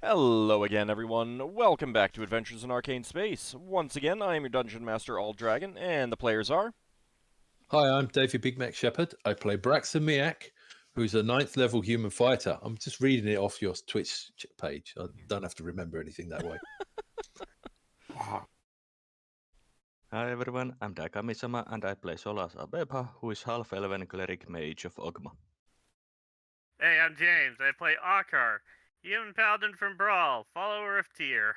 Hello again, everyone. Welcome back to Adventures in Arcane Space. Once again, I am your Dungeon Master, AuldDragon, and the players are... Hi, I'm Davey Big Mac Shepherd. I play Braxon Miacc, who's a 9th level human fighter. I'm just reading it off your Twitch page. I don't have to remember anything that way. Hi everyone, I'm Dakami-sama and I play Solas Ebha, who is Half-Elven Cleric Mage of Ogma. Hey, I'm James. I play Ockar, human paladin from Brawl, follower of Tyr.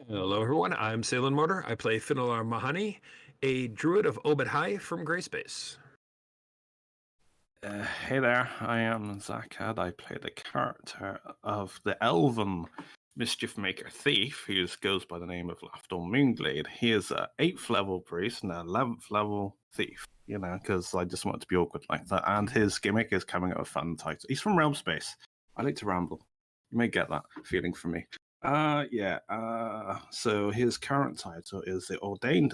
Hello everyone, I'm Salem Mortar. I play Finnel'ar Mohani, a druid of Obed High from Grayspace. Hey there, I am Zakad. I play the character of the Elven Mischiefmaker Thief, who goes by the name of Lafdul Moonglade. He is an 8th level priest and a 11th level thief, because I just want it to be awkward like that. And his gimmick is coming out of fun title. He's from Realm Space. I like to ramble. You may get that feeling from me. So his current title is the Ordained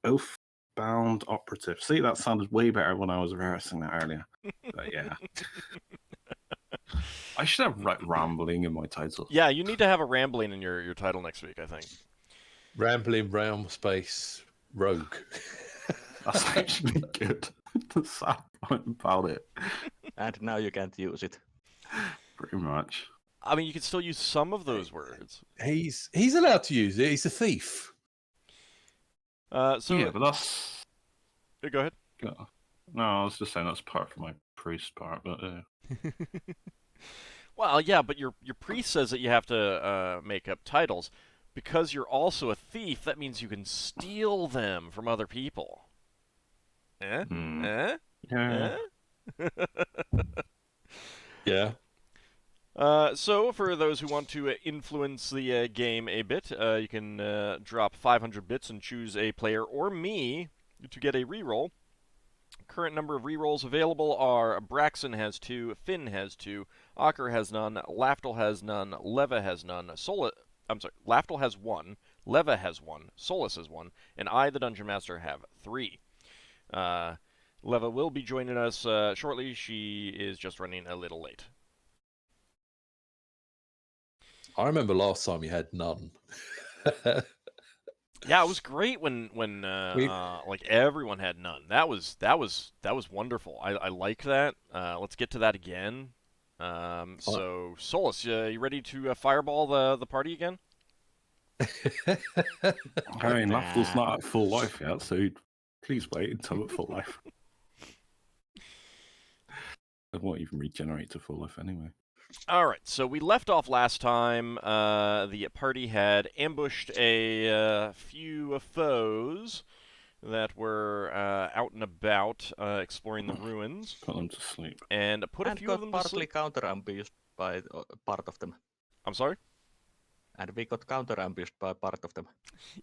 Oath-Bound Operative. See, that sounded way better when I was rehearsing that earlier. But yeah. I should have rambling in my title. Yeah, you need to have a rambling in your title next week, I think. Rambling Realm Space Rogue. That's actually good. The sad part about it. And now you can't use it. Pretty much. I mean, you can still use some of those words. He's allowed to use it. He's a thief. So yeah, but that's... Go ahead. No, I was just saying that's part of my priest part, but... Well, yeah, but your priest says that you have to make up titles. Because you're also a thief, that means you can steal them from other people. Eh? Eh? Yeah. Eh? Yeah. So, for those who want to influence the game a bit, you can drop 500 bits and choose a player or me to get a reroll. Current number of rerolls available are Braxon has 2, Finn has 2, Ockar has none, Lafdul has none, Leva has none, Lafdul has 1, Leva has 1, Solas has 1, and I, the Dungeon Master, have 3. Leva will be joining us shortly. She is just running a little late. I remember last time you had none. Yeah, it was great when like everyone had none. That was wonderful. I like that. Let's get to that again. So Solas, you ready to fireball the party again? I mean, Lafdul's not at full life yet, so please wait until I'm at full life. I won't even regenerate to full life anyway. Alright, so we left off last time. The party had ambushed a few foes that were out and about exploring the ruins. Put them to sleep. And put a few of them to partly sleep. counter-ambushed by part of them. I'm sorry? And we got counter-ambushed by part of them.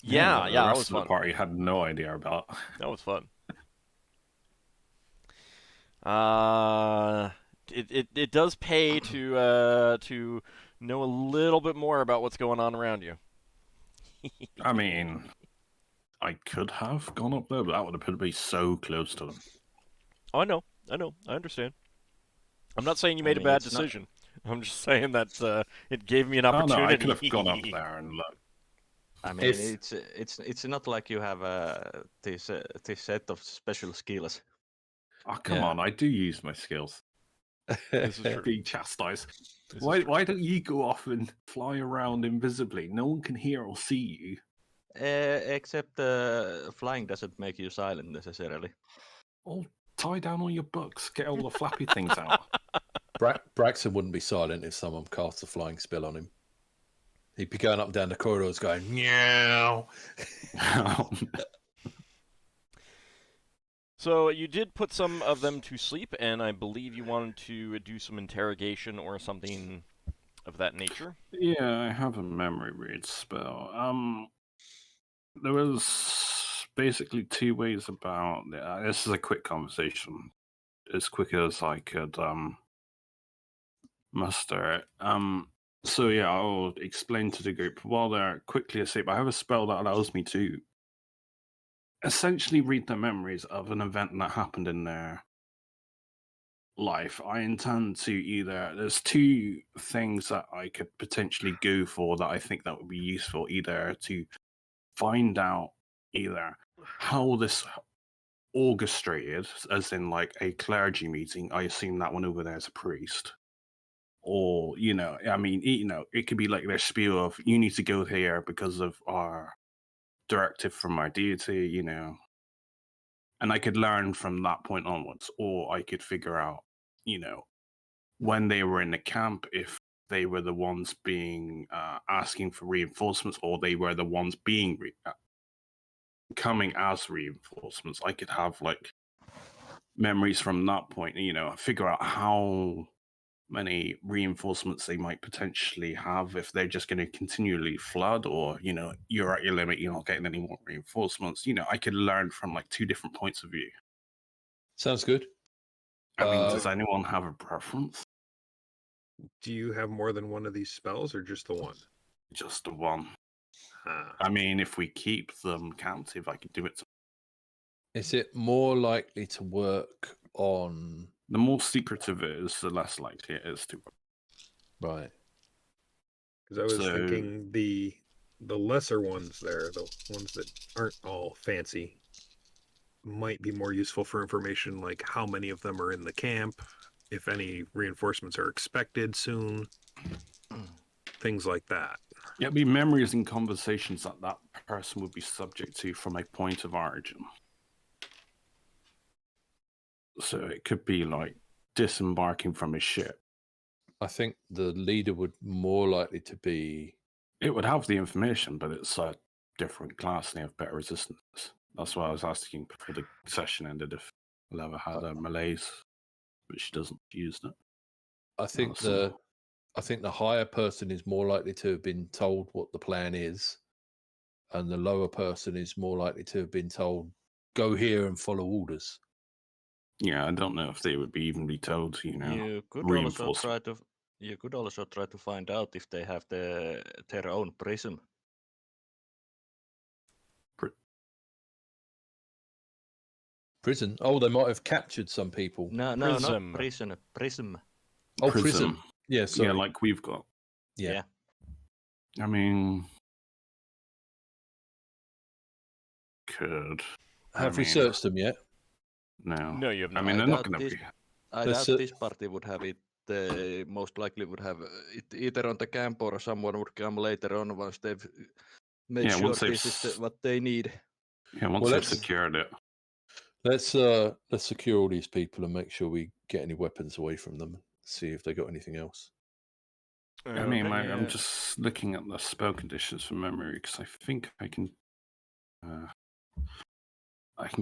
Yeah, the that rest was of the fun. party had no idea about. That was fun. It does pay to know a little bit more about what's going on around you. I mean, I could have gone up there, but that would have put me so close to them. Oh, I know, I understand. I'm not saying you made a bad it's not- decision. I'm just saying that it gave me an opportunity. Oh, no, I could have gone up there and looked. I mean, it's not like you have this set of special skills. Oh, come on, I do use my skills. This is true. Being chastised. Why don't you go off and fly around invisibly? No one can hear or see you. Except flying doesn't make you silent necessarily. Oh, tie down all your books. Get all the flappy things out. Braxon wouldn't be silent if someone cast a flying spell on him. He'd be going up and down the corridors going, meow. So you did put some of them to sleep, and I believe you wanted to do some interrogation or something of that nature. Yeah, I have a memory read spell. There was basically 2 ways about this is a quick conversation, as quick as I could muster it. So yeah, I'll explain to the group while they're quickly asleep. I have a spell that allows me to essentially read their memories of an event that happened in their life, I intend to there's two things that I could potentially go for that I think that would be useful, either to find out either how this orchestrated, as in like a clergy meeting. I assume that one over there is a priest. Or, I mean, it could be like their spiel of, you need to go here because of our directive from our deity, and I could learn from that point onwards. Or I could figure out, when they were in the camp, if they were the ones being asking for reinforcements, or they were the ones being coming as reinforcements. I could have like memories from that point, figure out how many reinforcements they might potentially have, if they're just going to continually flood, or you're at your limit, you're not getting any more reinforcements. I could learn from like two different points of view. Sounds good. I mean, does anyone have a preference? Do you have more than one of these spells, or just the one? Just the one. Ah. I mean, if we keep them captive, I could do it. Is it more likely to work on? The more secretive it is, the less likely it is to work. Right. Because I was thinking the lesser ones there, the ones that aren't all fancy, might be more useful for information like how many of them are in the camp, if any reinforcements are expected soon, things like that. It'd be memories and conversations that person would be subject to from a point of origin. So it could be like disembarking from a ship. I think the leader would more likely to be. It would have the information, but it's a different class and they have better resistance. That's why I was asking before the session ended if Leva had a malaise, but she doesn't use it. I think the higher person is more likely to have been told what the plan is, and the lower person is more likely to have been told, go here and follow orders. Yeah, I don't know if they would be evenly told, You could also try to find out if they have their own prism. Prison? Oh, they might have captured some people. No, not prison. Prism. Oh, prism. Yeah, sorry. Yeah, like we've got. Yeah. I mean, could. Have we searched them yet? No. No, you have not. I mean, they're not going to be. I doubt this party would have it. They most likely would have it either on the camp, or someone would come later on once they've made sure this is what they need. Yeah, once they've secured it. Let's secure all these people and make sure we get any weapons away from them. See if they got anything else. I mean, I'm just looking at the spell conditions from memory, because I think I can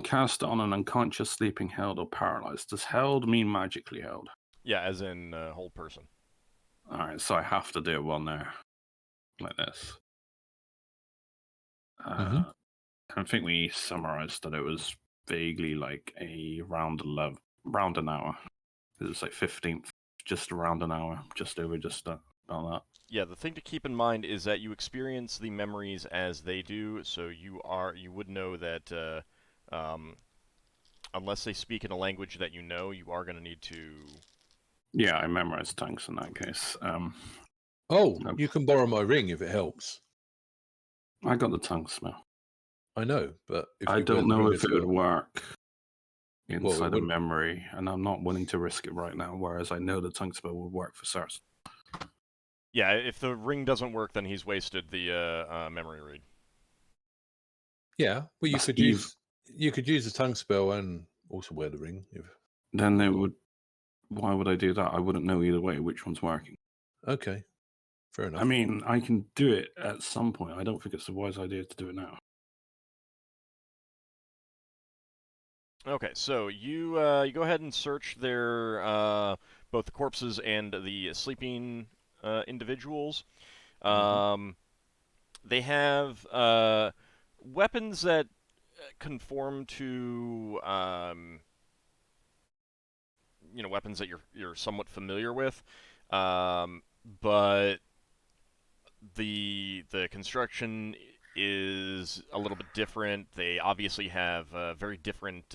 cast it on an unconscious, sleeping, held, or paralyzed. Does held mean magically held? Yeah, as in hold person. All right, so I have to do one there, like this. I think we summarized that it was vaguely like a round an hour. It was like 15th, just around an hour, just about that. Yeah, the thing to keep in mind is that you experience the memories as they do, so you would know that unless they speak in a language that you are going to need to. Yeah, I memorized tongues in that case. You can borrow my ring if it helps. I got the tongue smell. I know, but I don't know if it would work inside a memory, and I'm not willing to risk it right now, whereas I know the tongue spell would work for certain. Yeah, if the ring doesn't work, then he's wasted the memory read. Yeah, well, you could use the tongue spell and also wear the ring. Then they would. Why would I do that? I wouldn't know either way which one's working. Okay, fair enough. I mean, I can do it at some point. I don't think it's a wise idea to do it now. Okay, so you go ahead and search their both the corpses and the sleeping individuals. They have weapons that conform to weapons that you're somewhat familiar with, but the construction is a little bit different. They obviously have very different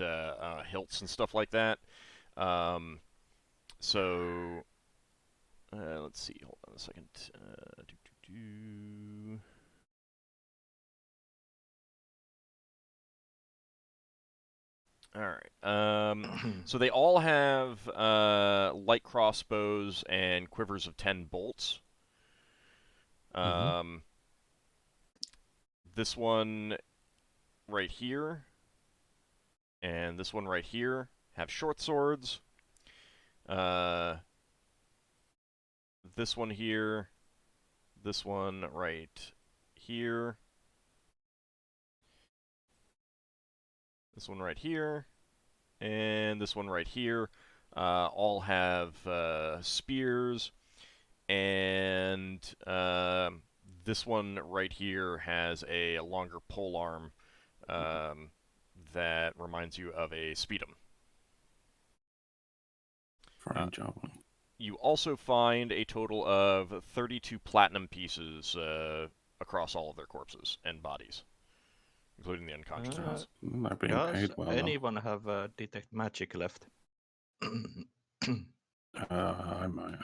hilts and stuff like that. So, let's see. Hold on a second. All right. So they all have light crossbows and quivers of 10 bolts. This one right here and this one right here have short swords. This one here, this one right here, this one right here, and this one right here all have spears, and this one right here has a longer polearm that reminds you of a speedum. Fine job. You also find a total of 32 platinum pieces across all of their corpses and bodies, including the unconscious ones. They're being Does paid well. anyone have detect magic left? I might.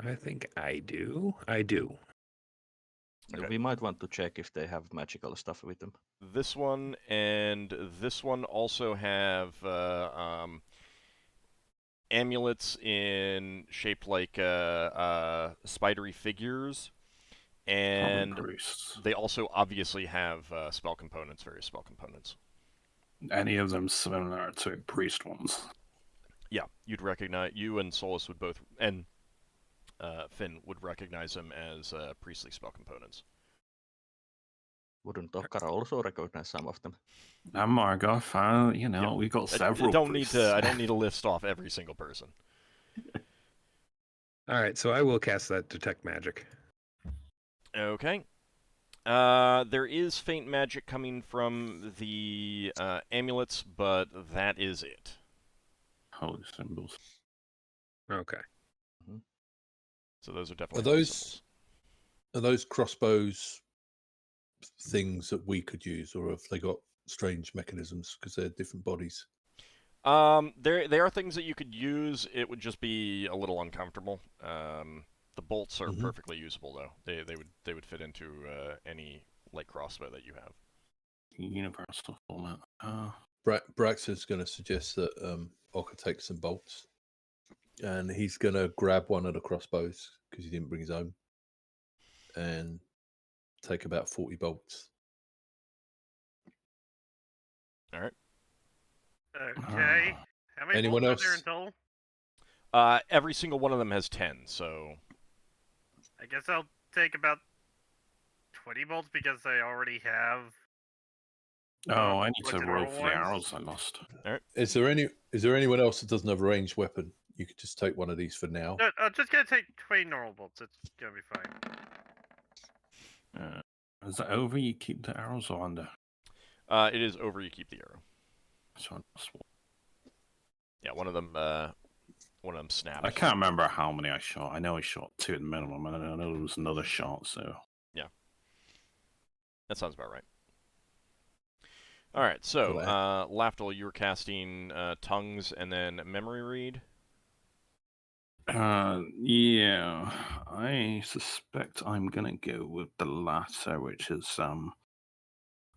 I think I do. I do. Okay. We might want to check if they have magical stuff with them. This one and this one also have amulets in shaped like spidery figures, and they also obviously have spell components, various spell components. Any of them similar to priest ones? Yeah, you and Solas would both, and Finn would recognize them as priestly spell components. Wouldn't Ockar also recognize some of them? I'm Margot. We got several. I don't need to list off every single person. All right, so I will cast that detect magic. Okay. There is faint magic coming from the amulets, but that is it. Holy symbols. Okay. So those are definitely Are those crossbows things that we could use, or have they got strange mechanisms because they're different bodies? They are things that you could use. It would just be a little uncomfortable. The bolts are perfectly usable, though. They would fit into any light crossbow that you have. Universal format. Braxon's going to suggest that Ockar takes some bolts, and he's going to grab one of the crossbows because he didn't bring his own, and take about 40 bolts. All right. Okay. How many Anyone bolts else? are there in total? Every single one of them has 10, so... I guess I'll take about 20 bolts because I already have... I need to roll normal for the ones? arrows I lost. All right. Is there anyone else that doesn't have a ranged weapon? You could just take one of these for now. No, I'm just gonna take 20 normal bolts. It's gonna be fine. Is that over? You keep the arrows or under? It is over, you keep the arrow. So Yeah, one of them snapped. I can't remember how many I shot. I know I shot 2 at the minimum, and I know there was another shot, so... Yeah. That sounds about right. Alright, so, Lafdul, you were casting Tongues and then Memory Read? Yeah. I suspect I'm gonna go with the latter, which is, I'm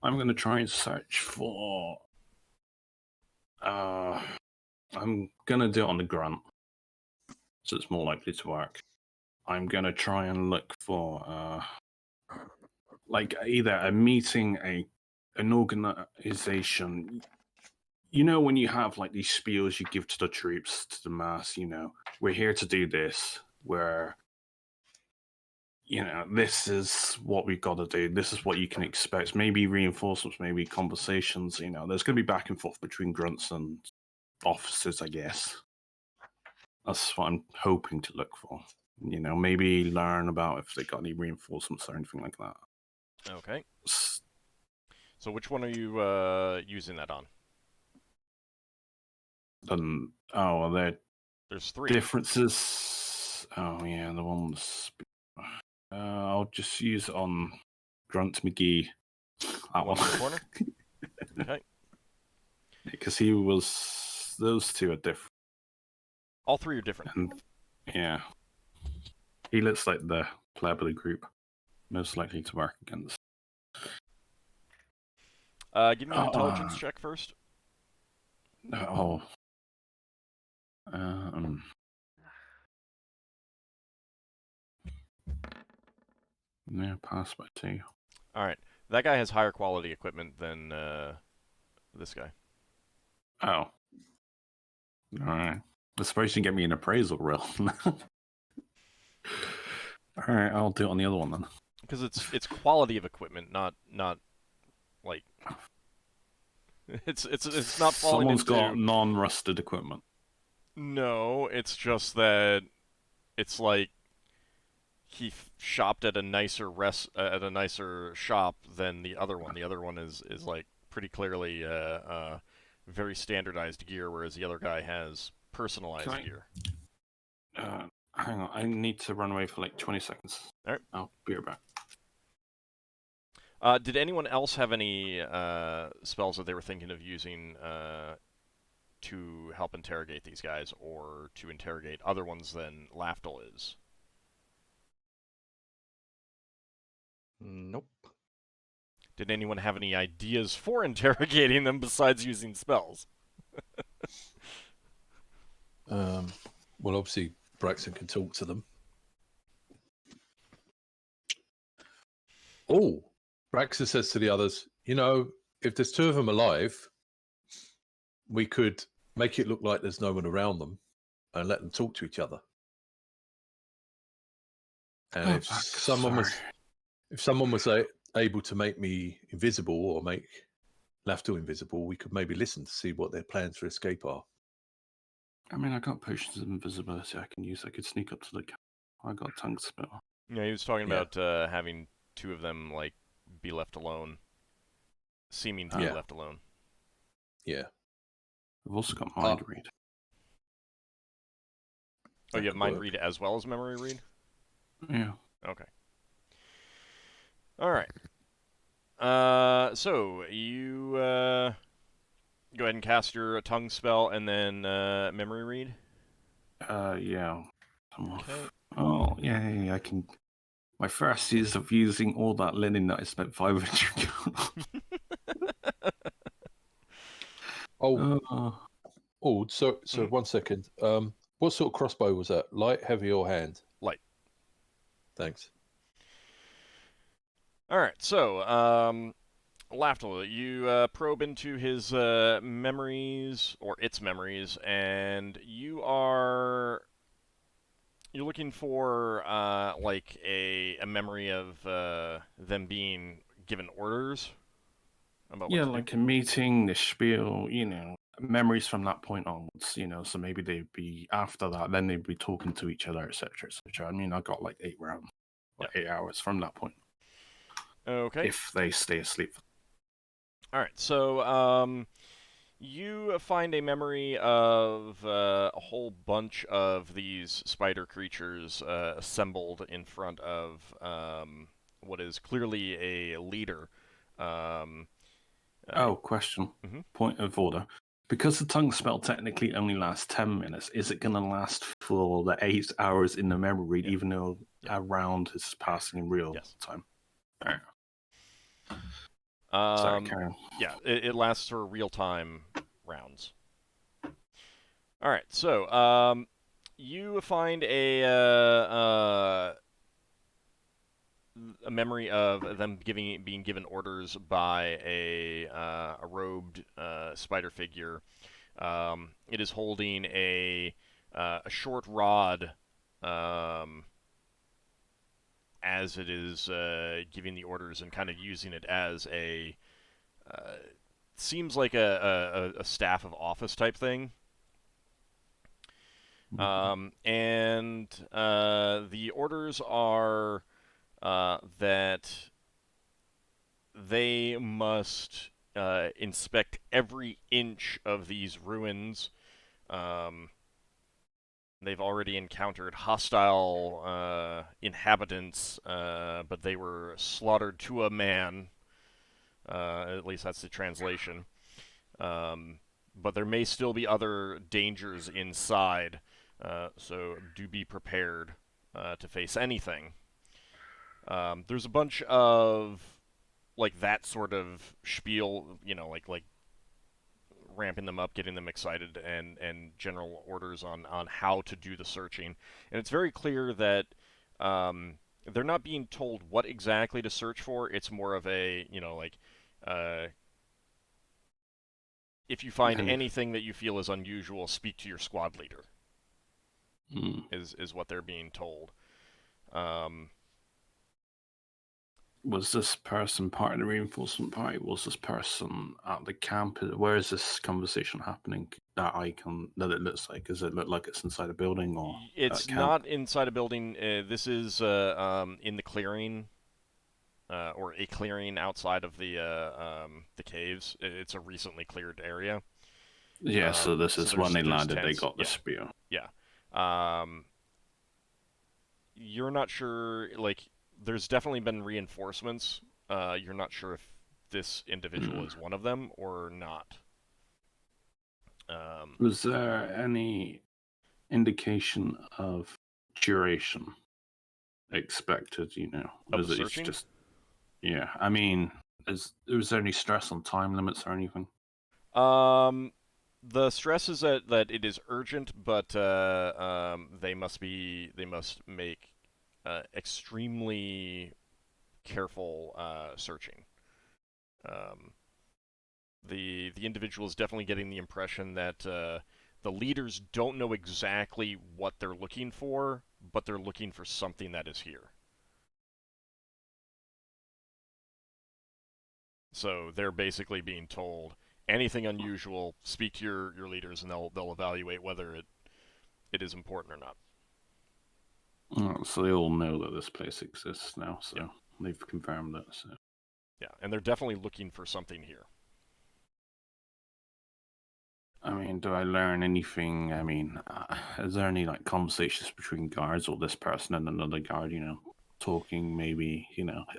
gonna try and search for... I'm gonna do it on the grunt, so it's more likely to work. I'm gonna try and look for like either a meeting, an organization. You know, when you have like these spiels you give to the troops, to the mass, we're here to do this, this is what we've got to do, this is what you can expect, maybe reinforcements, maybe conversations, there's going to be back and forth between grunts and officers, I guess. That's what I'm hoping to look for. Maybe learn about if they got any reinforcements or anything like that. Okay. So which one are you using that on? There's 3 differences. Oh yeah, the ones. I'll just use it on Grunt McGee. That one. In the corner? Okay. Because those 2 are different. All three are different. And, yeah. He looks like the pleb of the group, most likely to work against. Give me an intelligence check first. Oh. Yeah, pass by 2. Alright. That guy has higher quality equipment than this guy. Oh. Alright. I suppose you can get me an appraisal roll. Alright, I'll do it on the other one then. Because it's quality of equipment, not like it's not falling Someone's into... got non-rusted equipment. No, it's just that it's like he shopped at a nicer shop than the other one. The other one is like pretty clearly very standardized gear, whereas the other guy has personalized gear. Hang on, I need to run away for like 20 seconds. All right. I'll be right back. Did anyone else have any spells that they were thinking of using to help interrogate these guys, or to interrogate other ones than Lafdul is? Nope. Did anyone have any ideas for interrogating them besides using spells? Well, obviously, Braxon can talk to them. Oh, Braxon says to the others, you know, if there's 2 of them alive, we could make it look like there's no one around them and let them talk to each other. And if someone was able to make me invisible or make Lafdul invisible, we could maybe listen to see what their plans for escape are. I mean, I got potions of invisibility I can use. I could sneak up to the camp. I got tongue spell. Yeah, he was talking about having 2 of them like be left alone, seeming to be left alone. Yeah. I've also got mind read. Oh, you have mind read as well as memory read? Yeah. Okay. All right. So you go ahead and cast your tongue spell and then memory read. Yeah. Okay. Oh, yeah, I can. My first use of using all that linen that I spent 500 on. So 1 second. What sort of crossbow was that? Light, heavy, or hand? Light. Thanks. All right. So, Lafdul, you probe into his memories, or its memories, and you're looking for like a memory of them being given orders about what to like do? a meeting, the spiel, memories from that point onwards, so maybe they'd be after that, then they'd be talking to each other, etc., etc. I mean, I got like 8 rounds, 8 hours from that point. Okay. If they stay asleep. All right. So, you find a memory of a whole bunch of these spider creatures assembled in front of what is clearly a leader. Question. Point of order. Because the tongue spell technically only lasts 10 minutes, is it going to last for the 8 hours in the memory read, even though a round is passing in real time? All right. Sorry, Karen. Yeah, it lasts for real-time rounds. All right, so you find a memory of them being given orders by a robed spider figure. It is holding a short rod as it is giving the orders, and kind of using it as a seems like a staff of office type thing. And the orders are that they must inspect every inch of these ruins. They've already encountered hostile inhabitants, but they were slaughtered to a man. At least that's the translation. But there may still be other dangers inside. So do be prepared to face anything. There's a bunch of like that sort of spiel, like ramping them up, getting them excited, and general orders on how to do the searching. And it's very clear that they're not being told what exactly to search for. It's more of a, if you find anything that you feel is unusual, speak to your squad leader. Is what they're being told. Was this person part of the reinforcement party? Was this person at the camp? Where is this conversation happening that it looks like? Does it look like it's inside a building or It's not inside a building. This is in the clearing, or a clearing outside of the caves. It's a recently cleared area. Yeah, so this is when they landed. Tents. They got the spear. Yeah. You're not sure, like, there's definitely been reinforcements. You're not sure if this individual is one of them or not. Was there any indication of duration expected, Of the searching? Just... Yeah, I mean, was there any stress on time limits or anything? The stress is that it is urgent, but they must make extremely careful searching. The individual is definitely getting the impression that the leaders don't know exactly what they're looking for, but they're looking for something that is here. So they're basically being told, anything unusual, speak to your leaders, and they'll evaluate whether it is important or not. So they all know that this place exists now, so yeah. They've confirmed that. So. Yeah, and they're definitely looking for something here. I mean, do I learn anything? I mean, is there any like conversations between guards or this person and another guard, talking maybe,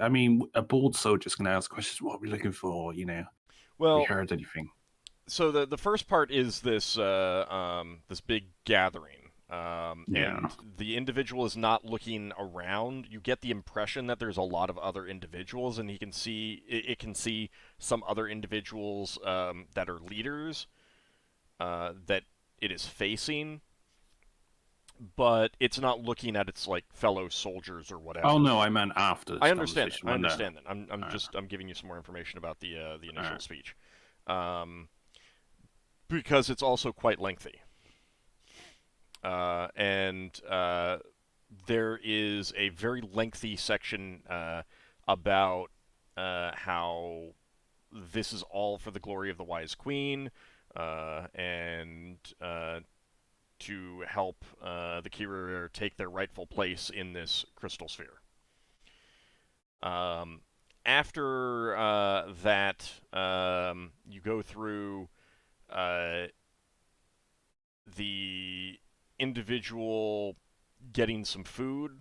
I mean, a bold soldier's going to ask questions, what are we looking for, Well, we heard anything? So the first part is this this big gathering. And the individual is not looking around. You get the impression that there's a lot of other individuals, and it can see some other individuals that are leaders that it is facing, but it's not looking at its like fellow soldiers or whatever. Oh no, I meant after. I understand that. I'm giving you some more information about the initial speech, because it's also quite lengthy. And there is a very lengthy section about how this is all for the glory of the Wise Queen, and to help the Kirir take their rightful place in this crystal sphere. After that, you go through the individual getting some food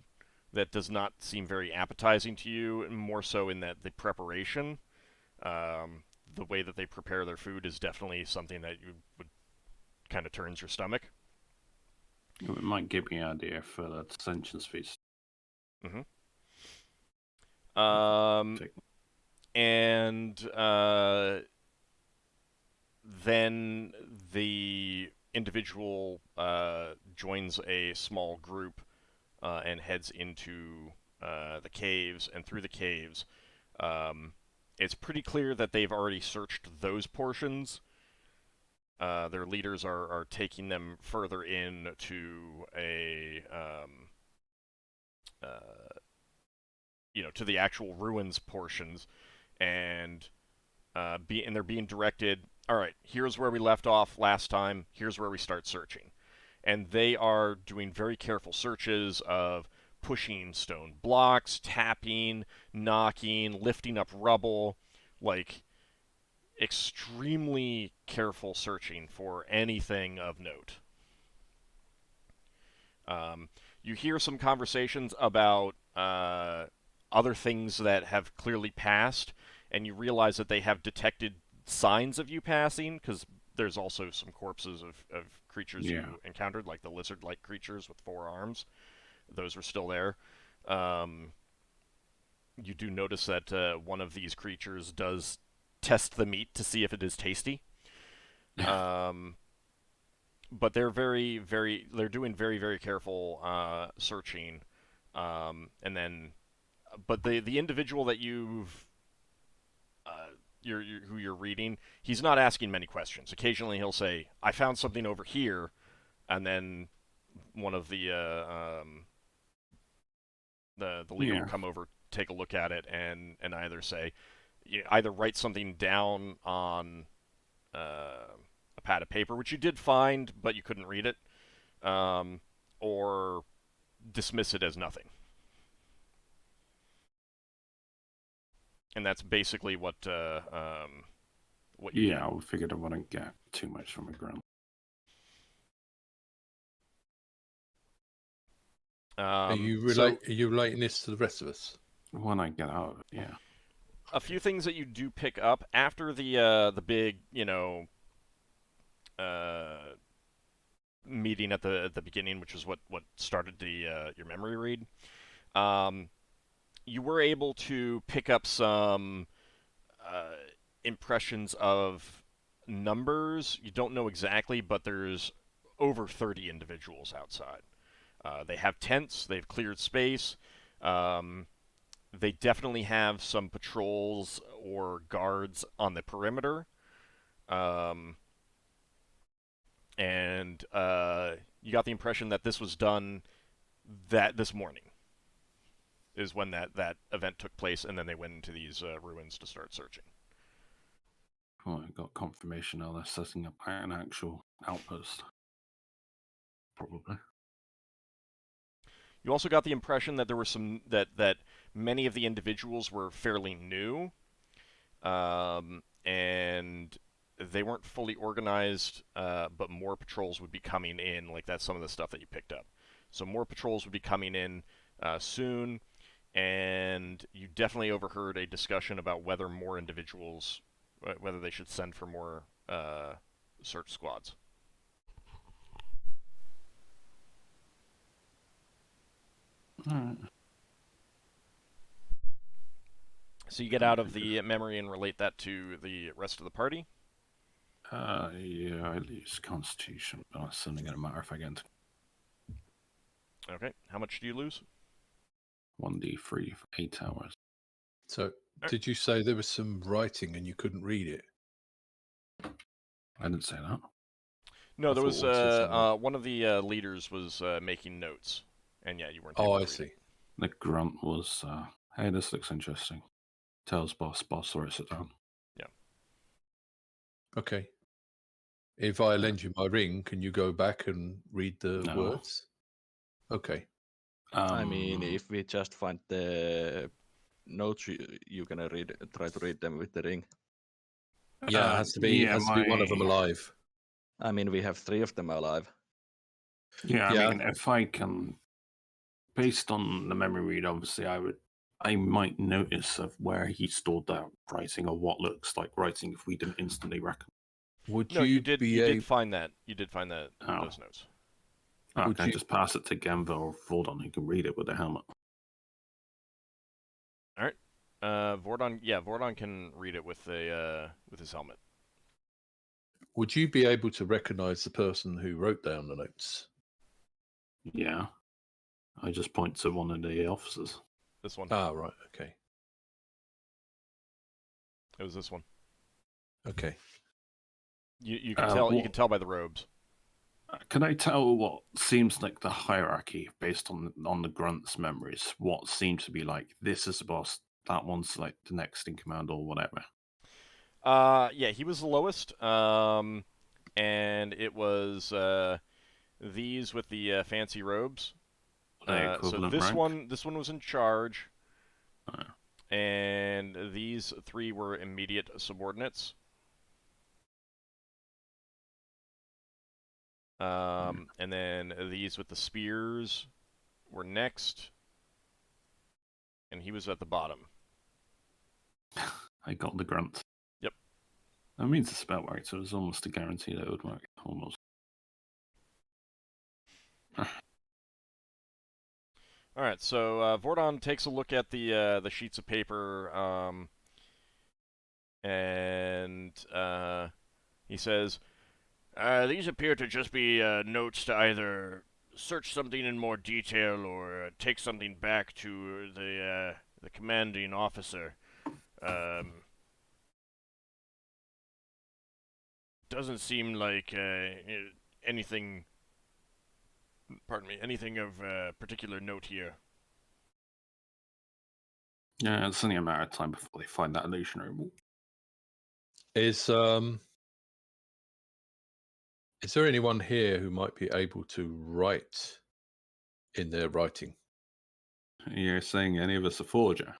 that does not seem very appetizing to you, and more so in that the preparation, the way that they prepare their food is definitely something that you would kind of turns your stomach. It might give me an idea for the Ascension's feast. And then the individual joins a small group and heads into the caves, and through the caves, it's pretty clear that they've already searched those portions. Their leaders are taking them further in to to the actual ruins portions, and they're being directed, all right, here's where we left off last time, here's where we start searching. And they are doing very careful searches of pushing stone blocks, tapping, knocking, lifting up rubble, like extremely careful searching for anything of note. You hear some conversations about other things that have clearly passed, and you realize that they have detected signs of you passing, because there's also some corpses of creatures you encountered, like the lizard-like creatures with 4 arms. Those were still there. You do notice that one of these creatures does test the meat to see if it is tasty. But they're they're doing very, very careful searching. And then, but the individual that who you're reading, he's not asking many questions. Occasionally he'll say, "I found something over here," and then one of the leader will come over, take a look at it, and either say, either write something down on a pad of paper, which you did find, but you couldn't read it, or dismiss it as nothing. And that's basically what you Yeah, I figured I wouldn't get too much from a grunt. Are you relating this to the rest of us? When I get out of it, yeah. A few things that you do pick up after the big, meeting at the beginning, which is what started your memory read. You were able to pick up some impressions of numbers. You don't know exactly, but there's over 30 individuals outside. They have tents. They've cleared space. They definitely have some patrols or guards on the perimeter. And you got the impression that this was done this morning is when that event took place, and then they went into these ruins to start searching. Well, I got confirmation now they're setting up an actual outpost. Probably. You also got the impression that there were that many of the individuals were fairly new, and they weren't fully organized, but more patrols would be coming in. Like, that's some of the stuff that you picked up. So more patrols would be coming in soon, and you definitely overheard a discussion about whether more individuals, whether they should send for more search squads. Alright. So you get out of the memory and relate that to the rest of the party? Yeah, I lose Constitution, but it's only going to matter if I get Okay, how much do you lose? 1d3 for 8 hours. So, did you say there was some writing and you couldn't read it? I didn't say that. No, there was one of the leaders was making notes, and yeah, you weren't able to read see. it. The grunt was, hey, this looks interesting. Tells boss, writes it down. Yeah. Okay. If I lend you my ring, can you go back and read the words? Okay. I mean, if we just find the notes, you can try to read them with the ring. Yeah, it has to be one of them alive. I mean, we have 3 of them alive. Yeah, I mean, if I can, based on the memory read, obviously, I might notice of where he stored that writing or what looks like writing if we didn't instantly reckon. You did find that. You did find that those notes. Okay, just pass it to Genva or Vordon, who can read it with the helmet. All right. Vordon can read it with his helmet. Would you be able to recognize the person who wrote down the notes? Yeah. I just point to one of the officers. This one. Ah, right. Okay. It was this one. Okay. You can tell. You can tell by the robes. Can I tell what seems like the hierarchy based on the grunt's memories? What seems to be like this is the boss, that one's like the next in command or whatever. Yeah, he was the lowest. And it was these with the fancy robes. So this rank? this one was in charge. And these 3 were immediate subordinates. And then these with the spears were next. And he was at the bottom. I got the grunt. Yep. That means the spell worked, so it was almost a guarantee that it would work. Almost. All right, so Vordon takes a look at the sheets of paper, and he says, "These appear to just be notes to either search something in more detail or take something back to the commanding officer. Doesn't seem like anything. Pardon me. Anything of particular note here." Yeah, it's only a matter of time before they find that illusionary wall. Is there anyone here who might be able to write in their writing? You're saying any of us are forger?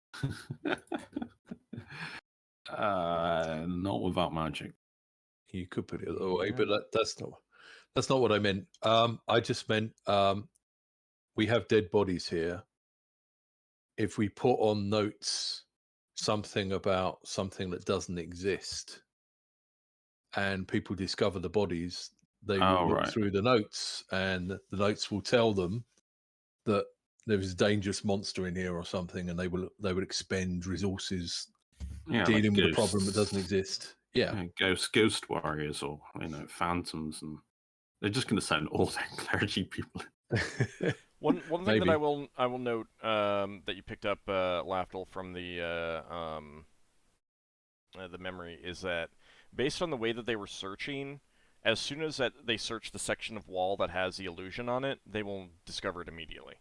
Not without magic. You could put it the other way, but that's not what I meant. I just meant we have dead bodies here. If we put on notes something about something that doesn't exist, and people discover the bodies, they will look through the notes, and the notes will tell them that there is a dangerous monster in here or something, and they would expend resources dealing with a problem that doesn't exist. Yeah, ghost warriors, or phantoms, and they're just going to send all their clergy people. One thing that I will note that you picked up, Lafdul, from the memory is that based on the way that they were searching, as soon as they search the section of wall that has the illusion on it, they will discover it immediately.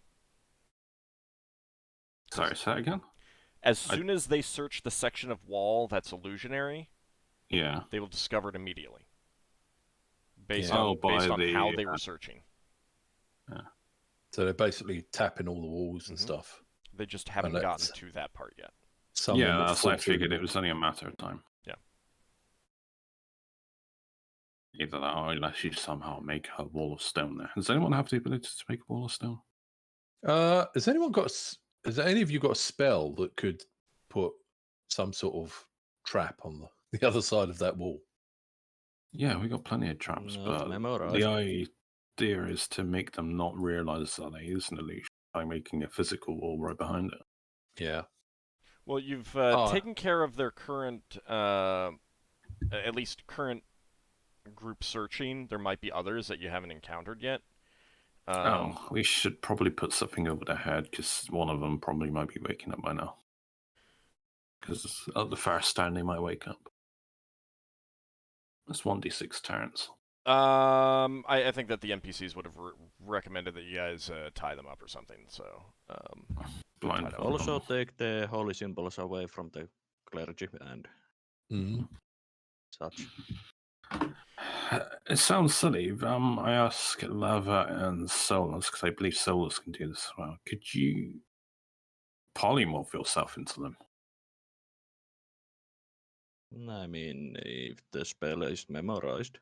Sorry, say that again? As soon as they search the section of wall that's illusionary, they will discover it immediately. Based on how they were searching. Yeah. So they're basically tapping all the walls and stuff. They just haven't gotten to that part yet. That's why I figured it was only a matter of time. Yeah. Either that or unless you somehow make a wall of stone there. Does anyone have the ability to make a wall of stone? Has any of you got a spell that could put some sort of trap on the other side of that wall? Yeah, we got plenty of traps, but the idea is to make them not realize that they use an illusion by making a physical wall right behind it. Yeah. Well, you've taken care of their current, at least current group searching. There might be others that you haven't encountered yet. We should probably put something over their head, because one of them probably might be waking up by now. Because at the first turn, they might wake up. It's 1d6 turns. I think that the NPCs would have recommended that you guys tie them up or something. So also take the holy symbols away from the clergy and such. It sounds silly. I ask Lava and Solas, because I believe Solas can do this as well. Could you polymorph yourself into them? I mean, if the spell is memorized.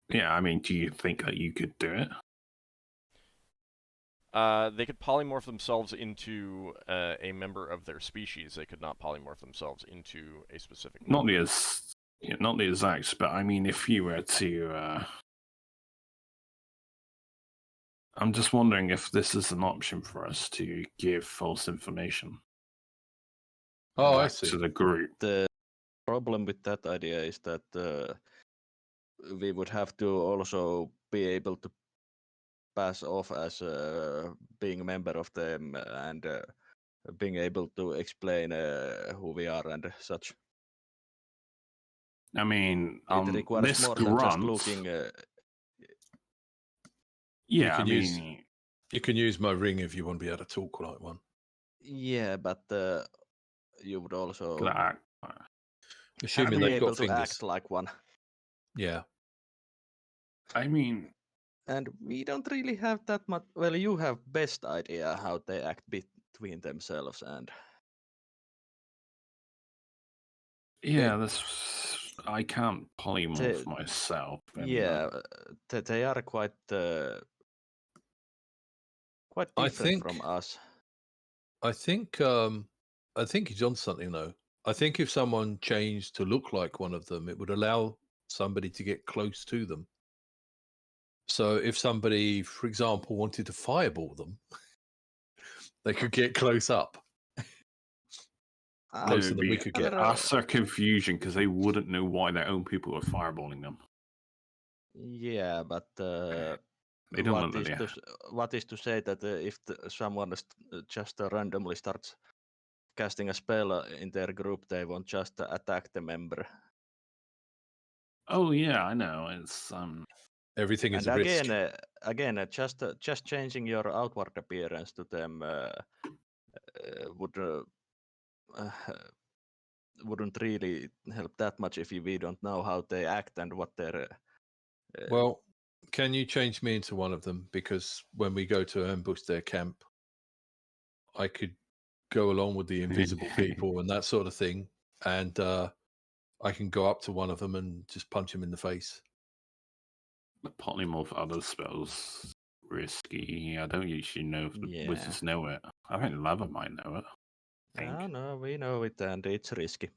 Yeah, I mean, do you think that you could do it? They could polymorph themselves into a member of their species. They could not polymorph themselves into a specific member. Not the exact, but I mean, if you were to... I'm just wondering if this is an option for us to give false information. I see. To the group. The problem with that idea is that we would have to also be able to pass off as being a member of them and being able to explain who we are and such. I mean, it requires this more grunt, than just looking. You can use my ring if you want to be able to talk like one. Yeah, but you would also assuming be they've able got to fingers. act like one. Yeah. I mean, and we don't really have that much. Well, you have best idea how they act between themselves, and I can't polymorph myself. Yeah, they are quite different from us. I think he's on something though. I think if someone changed to look like one of them, it would allow somebody to get close to them. So if somebody, for example, wanted to fireball them, they could get close up. Closer It'd than we be could get. utter confusion because they wouldn't know why their own people were fireballing them. Yeah, but They don't know that. what is to say that if someone just randomly starts casting a spell in their group, they won't just attack the member? Oh yeah, I know. It's Everything is And a risk. again, just changing your outward appearance to them wouldn't really help that much if we don't know how they act and what their. Well, can you change me into one of them? Because when we go to ambush their camp, I could go along with the invisible people and that sort of thing, and I can go up to one of them and just punch him in the face. the polymorph other spells risky. I don't usually know if the wizards know it. I think Lava might know it. No, we know it, and it's risky.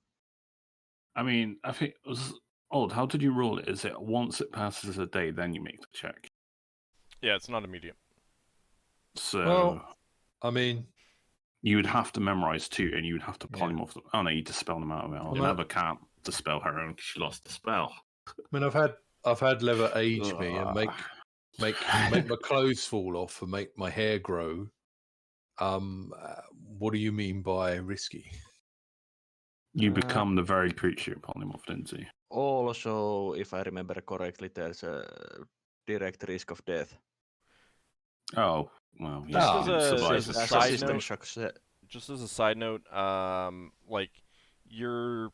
I mean, I think it was odd. How did you roll it? Is it once it passes a day, then you make the check? Yeah, it's not immediate. So, Well, I mean, you would have to memorize two, and you would have to polymorph them. Oh no, you dispel them out of it. Well, Lava can't dispel her own because she lost the spell. I mean, I've had Lever age me and make my clothes fall off and make my hair grow. What do you mean by risky? You become the very creature you polymorphed into. Also, if I remember correctly, there's a direct risk of death. Oh, well, Just as a side system note, shock. just as a side note, like you're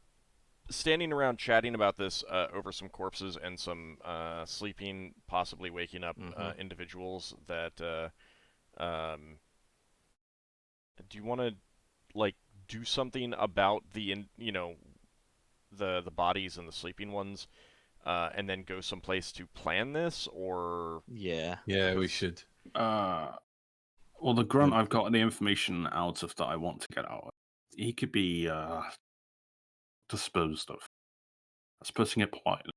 standing around chatting about this over some corpses and some sleeping, possibly waking up individuals that. Do you want to like do something about the the bodies and the sleeping ones, and then go someplace to plan this, or Yeah, we should. Well, the grunt I've got the information out of that I want to get out of. He could be disposed of. That's putting it politely.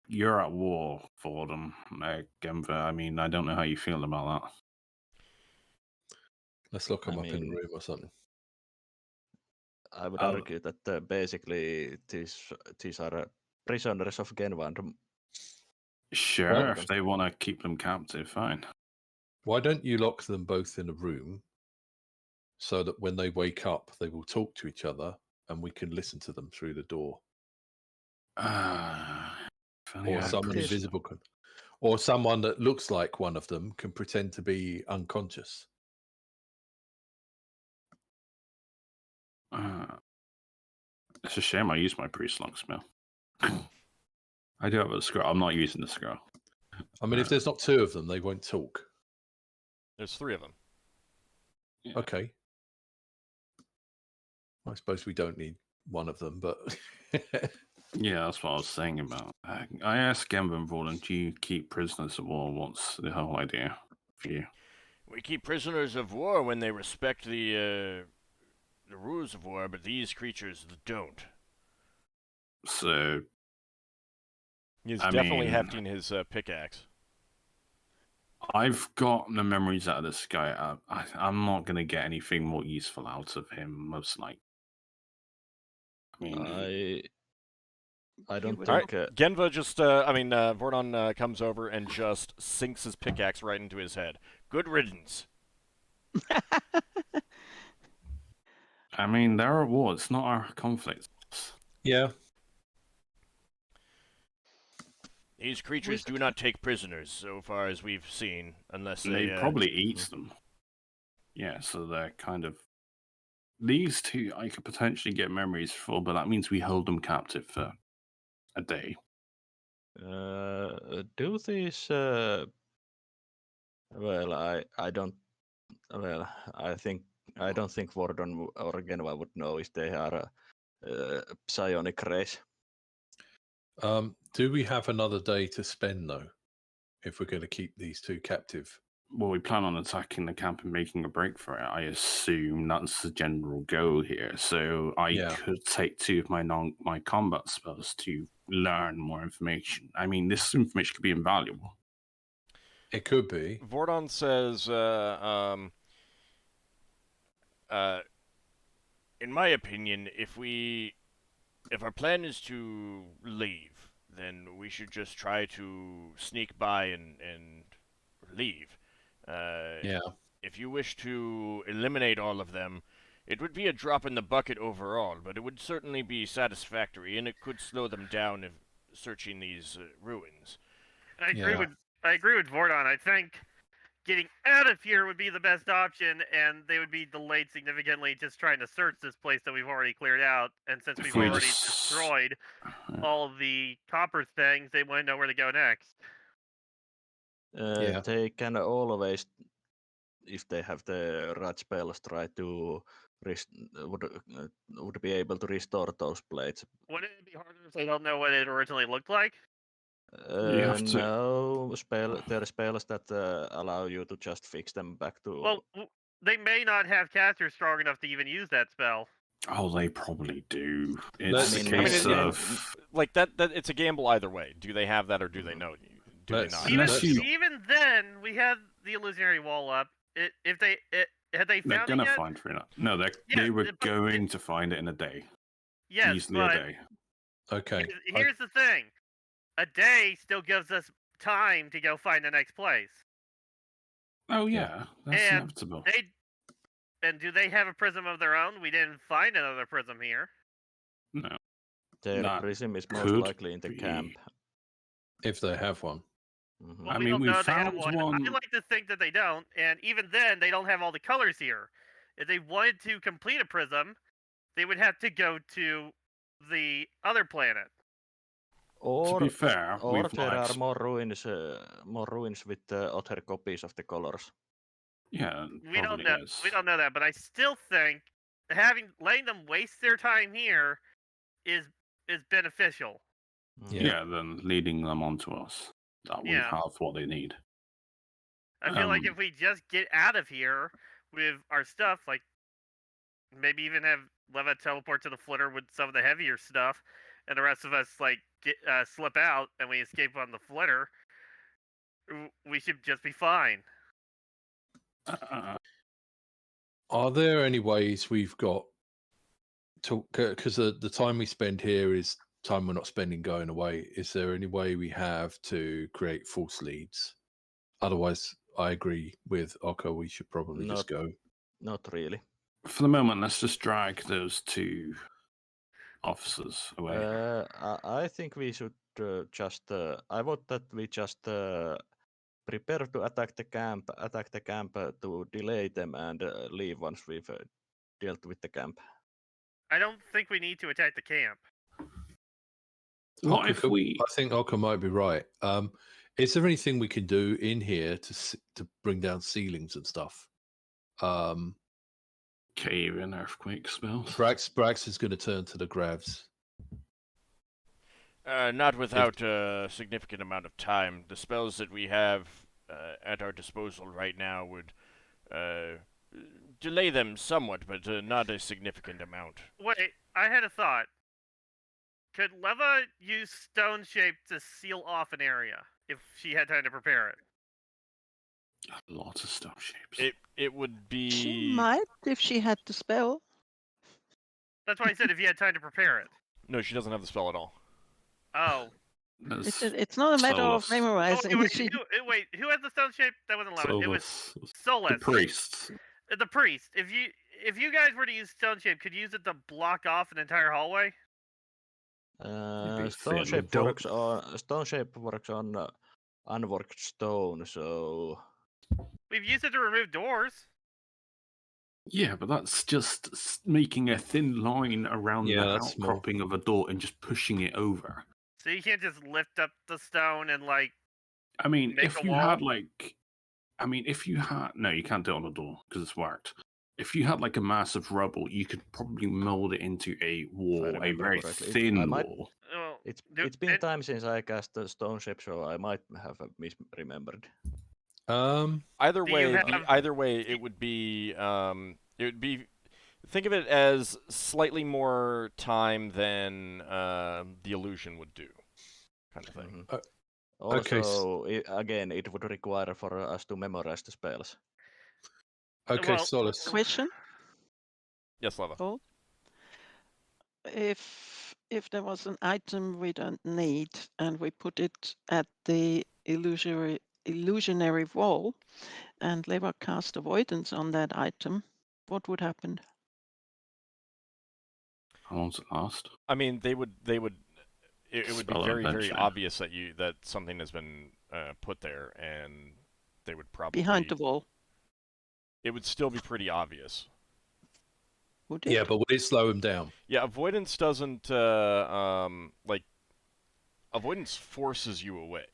You're at war for them, Genver. I mean, I don't know how you feel about that. Let's lock them up in a room or something. I would argue that basically these are prisoners of Genvan. Sure, if they want to keep them captive, fine. Why don't you lock them both in a room so that when they wake up, they will talk to each other and we can listen to them through the door? Or someone invisible can, or someone that looks like one of them can pretend to be unconscious. It's a shame I used my priest lock spell. I do have a scroll. I'm not using the scroll. I mean, if there's not two of them, they won't talk. There's three of them. Yeah. Okay. I suppose we don't need one of them, but yeah, that's what I was saying about. I asked Genvan Vorlin, do you keep prisoners of war? What's the whole idea for you? We keep prisoners of war when they respect the rules of war, but these creatures don't. So he's definitely hefting his pickaxe. I've got the memories out of this guy. I'm not going to get anything more useful out of him, most likely. I mean, I don't think... Right. Genva just, Vordon comes over and just sinks his pickaxe right into his head. Good riddance. I mean, they're at war. It's not our conflict. Yeah. These creatures do not take prisoners, so far as we've seen, unless they probably eat them. Yeah, so they're kind of... These two I could potentially get memories for, but that means we hold them captive for a day. Do these... Well, I don't... Well, I don't think Vordon or Genva would know if they are a psionic race. Do we have another day to spend, though, if we're going to keep these two captive? well, we plan on attacking the camp and making a break for it. I assume that's the general goal here. So I could take 2 of my combat spells to learn more information. I mean, this information could be invaluable. It could be. Vordon says, in my opinion, if our plan is to leave, then we should just try to sneak by and leave. If you wish to eliminate all of them, it would be a drop in the bucket overall, but it would certainly be satisfactory, and it could slow them down if searching these ruins. I agree with Vordon. I think getting out of here would be the best option, and they would be delayed significantly just trying to search this place that we've already cleared out. And since we've already destroyed all of the copper things, they wouldn't know where to go next. They can always, if they have the rat spells, try to would be able to restore those plates. Wouldn't it be harder if they don't know what it originally looked like? No, there are spells that allow you to just fix them back to. Well, they may not have casters strong enough to even use that spell. Oh, they probably do. It's a case of like that. It's a gamble either way. Do they have that, or do they know? Do they not? Even then, we had the illusionary wall up. Had they found it they're gonna yet? find it. No, they were going to find it in a day. Yes, easily a day. Okay. Here's the thing: a day still gives us time to go find the next place. Oh yeah, that's inevitable. And do they have a prism of their own? We didn't find another prism here. No. Their prism is most likely in the camp. If they have one. Mm-hmm. Well, I mean, we found one. I like to think that they don't, and even then, they don't have all the colors here. If they wanted to complete a prism, they would have to go to the other planet. Or, to be fair, or there are more ruins with other copies of the colors. Yeah, we don't know. We don't know that, but I still think letting them waste their time here is beneficial. Yeah, then leading them on to us. That would have what they need. I feel like if we just get out of here with our stuff, like maybe even have Leva teleport to the flitter with some of the heavier stuff, and the rest of us slip out and we escape on the flitter, we should just be fine. Are there any ways we've got to, because the time we spend here is time we're not spending going away, is there any way we have to create false leads? Otherwise, I agree with Ockar, we should probably just go. Not really. For the moment, let's just drag those 2 officers away. I think we should I vote that we just prepare to attack the camp to delay them and leave once we've dealt with the camp. I don't think we need to attack the camp. What if we? I think Ockar might be right. Is there anything we can do in here to bring down ceilings and stuff? Cave and earthquake spells. Brax is going to turn to the Gravs. Not without a significant amount of time. The spells that we have at our disposal right now would delay them somewhat, but not a significant amount. Wait, I had a thought. Could Leva use Stone Shape to seal off an area if she had time to prepare it? Lots of Stone Shapes. It would be... She might if she had the spell. That's why I said if you had time to prepare it. No, she doesn't have the spell at all. Oh. It's not a matter of memorizing. Wait, who has the Stone Shape? That wasn't Leva. It was Solas. The priest. The priest. If you guys were to use Stone Shape, could you use it to block off an entire hallway? Stone Shape works on unworked stone, so we've used it to remove doors. Yeah, but that's just making a thin line around the outcropping of a door and just pushing it over. So you can't just lift up the stone and I mean, if you had no, you can't do it on a door because it's worked. If you had a massive rubble, you could probably mold it into a wall, a very thin wall. It's been time since I cast the Stone Shape, so I might have misremembered. Either Do you way, have- either way, it would be think of it as slightly more time than the illusion would do, kind of thing. Also, again, it would require for us to memorize the spells. Okay, Well- Solas. Question. Yes, Lava. Paul? If there was an item we don't need and we put it at the illusionary wall and Leva cast avoidance on that item, what would happen? How long's it last? I mean, it would be Spell very eventually. obvious that something has been put there, and they would probably Behind the wall, It would still be pretty obvious. would it? Yeah, but would it slow him down? Yeah, avoidance doesn't avoidance forces you away.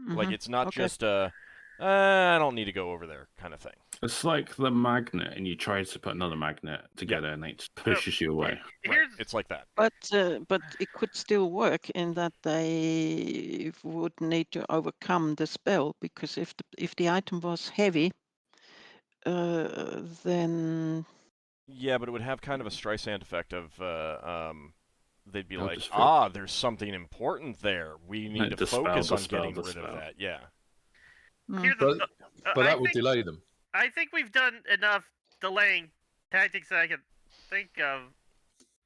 Like, it's not Okay. just I don't need to go over there kind of thing. It's like the magnet, and you try to put another magnet together, and it pushes you away. Here's It's like that. But it could still work in that they would need to overcome the spell, because if the item was heavy, then Yeah, but it would have kind of a Streisand effect of they'd be They'll like, just focus. there's something important there. We need Like, to dispel, focus on dispel, getting rid dispel. of that. Yeah. here's But I that would think- delay them. I think we've done enough delaying tactics that I can think of.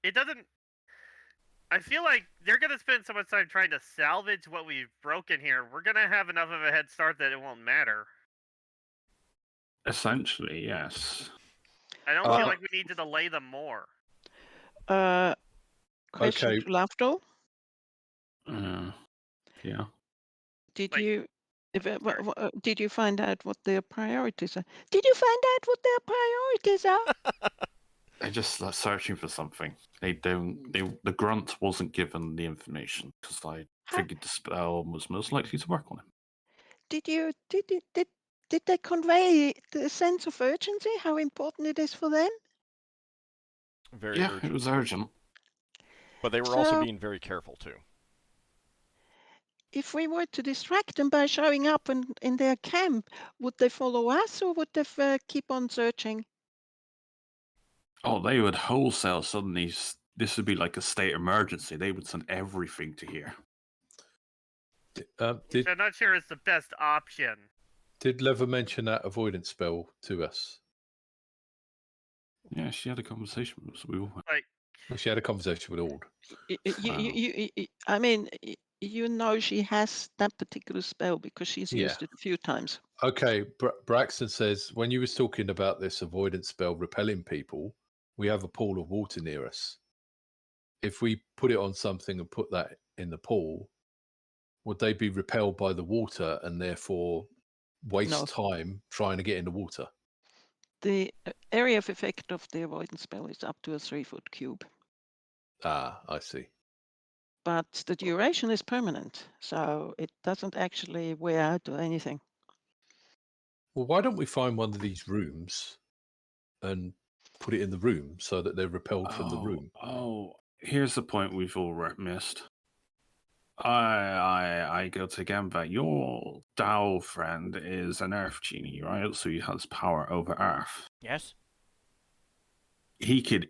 It doesn't. I feel like they're gonna spend so much time trying to salvage what we've broken here. We're gonna have enough of a head start that it won't matter. Essentially, yes. I don't feel like we need to delay them more. question Okay. to Lafdul. Yeah. Did Like- you did you find out what their priorities are? Did you find out what their priorities are? They're just searching for something. They don't. The grunt wasn't given the information because I figured the spell was most likely to work on him. Did they convey the sense of urgency? How important it is for them? Very Yeah, urgent. it was urgent. But they were also So- being very careful too. If we were to distract them by showing up in their camp, would they follow us or would they keep on searching? Oh, they would wholesale suddenly. This would be like a state emergency. They would send everything to here. Did I'm not sure it's the best option. Lever mention that avoidance spell to us? Yeah, she had a conversation with us. We all She had a conversation with Ald. I mean, you know she has that particular spell because she's Yeah. used it a few times. Okay, Braxon says, when you was talking about this avoidance spell repelling people, we have a pool of water near us. If we put it on something and put that in the pool, would they be repelled by the water and therefore waste No. time trying to get in the water? The area of effect of the avoidance spell is up to a 3-foot cube, Ah, I see. but the duration is permanent, so it doesn't actually wear out or anything. Well, why don't we find one of these rooms and put it in the room so that they're repelled from the room? Oh, here's the point we've all missed. I go to Gamba. Your Dao friend is an Earth genie, right? So he has power over Earth. Yes. He could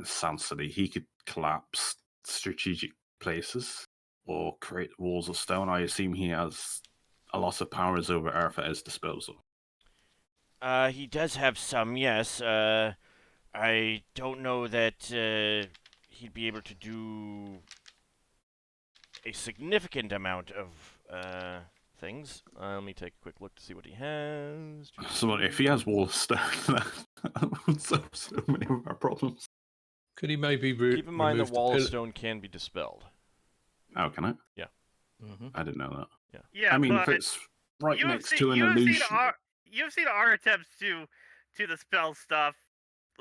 sounds silly. He could collapse strategic places or create walls of stone. I assume he has a lot of powers over Earth at his disposal. He does have some, yes. I don't know that he'd be able to do a significant amount of things. Let me take a quick look to see what he has. So if he has walls of stone, that would solve so many of our problems. Could he maybe Keep in mind remove the wall of pillar? stone can be dispelled. Oh, can it? Yeah. I didn't know that. Yeah, I mean, but if it's right you have next seen- to an you have seen illusion. You've seen our attempts to the spell stuff.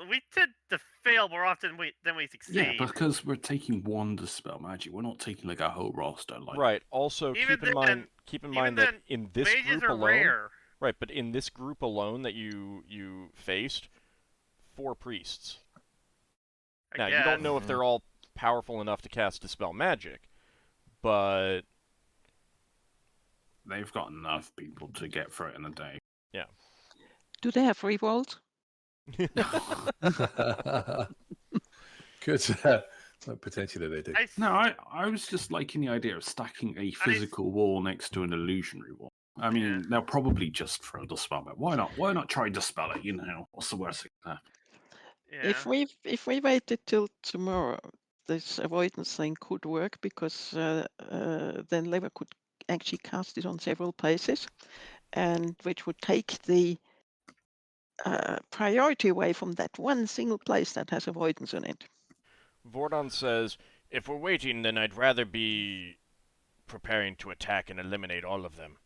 We tend to fail more often than we succeed. Yeah, because we're taking one dispel magic. We're not taking like a whole roster. Like, Right. Also, Even keep in mind even that then, in this mages group are alone, rare. right? But in this group alone that you faced, 4 priests. I Now you guess. don't know if they're all powerful enough to cast dispel magic, but they've got enough people to get through it in a day. Do they have rerolls? Good. Potentially they do. No, I was just liking the idea of stacking a physical wall next to an illusionary wall. I mean, they'll probably just throw the spell back. Why not? Why not try dispel it? You know, what's the worst thing that happen? Yeah. If we waited till tomorrow, this avoidance thing could work because then Lever could actually cast it on several places, and which would take the priority away from that one single place that has avoidance on it. Vordon says, if we're waiting, then I'd rather be preparing to attack and eliminate all of them.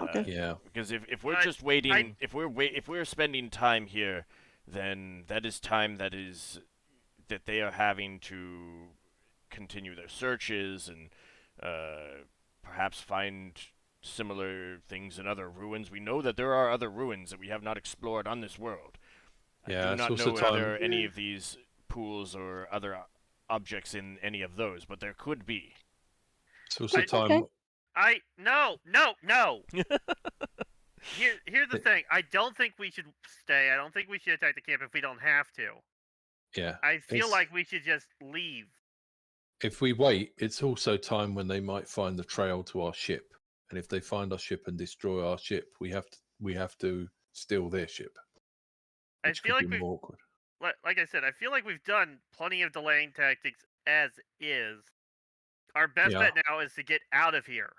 Okay. Yeah. Because if we're just waiting, if we're spending time here, then that is time that they are having to continue their searches and perhaps find similar things in other ruins. We know that there are other ruins that we have not explored on this world. Yeah, I do it's not also know if time- there are any of these pools or other objects in any of those, but there could be. It's also time. Okay. No. Here's the thing. I don't think we should stay. I don't think we should attack the camp if we don't have to. Yeah. I feel it's- like we should just leave. If we wait, it's also time when they might find the trail to our ship, and if they find our ship and destroy our ship, we have to steal their ship. I Which feel could like be we've, more awkward. like I said, I feel like we've done plenty of delaying tactics as is. Our best Yeah. bet now is to get out of here.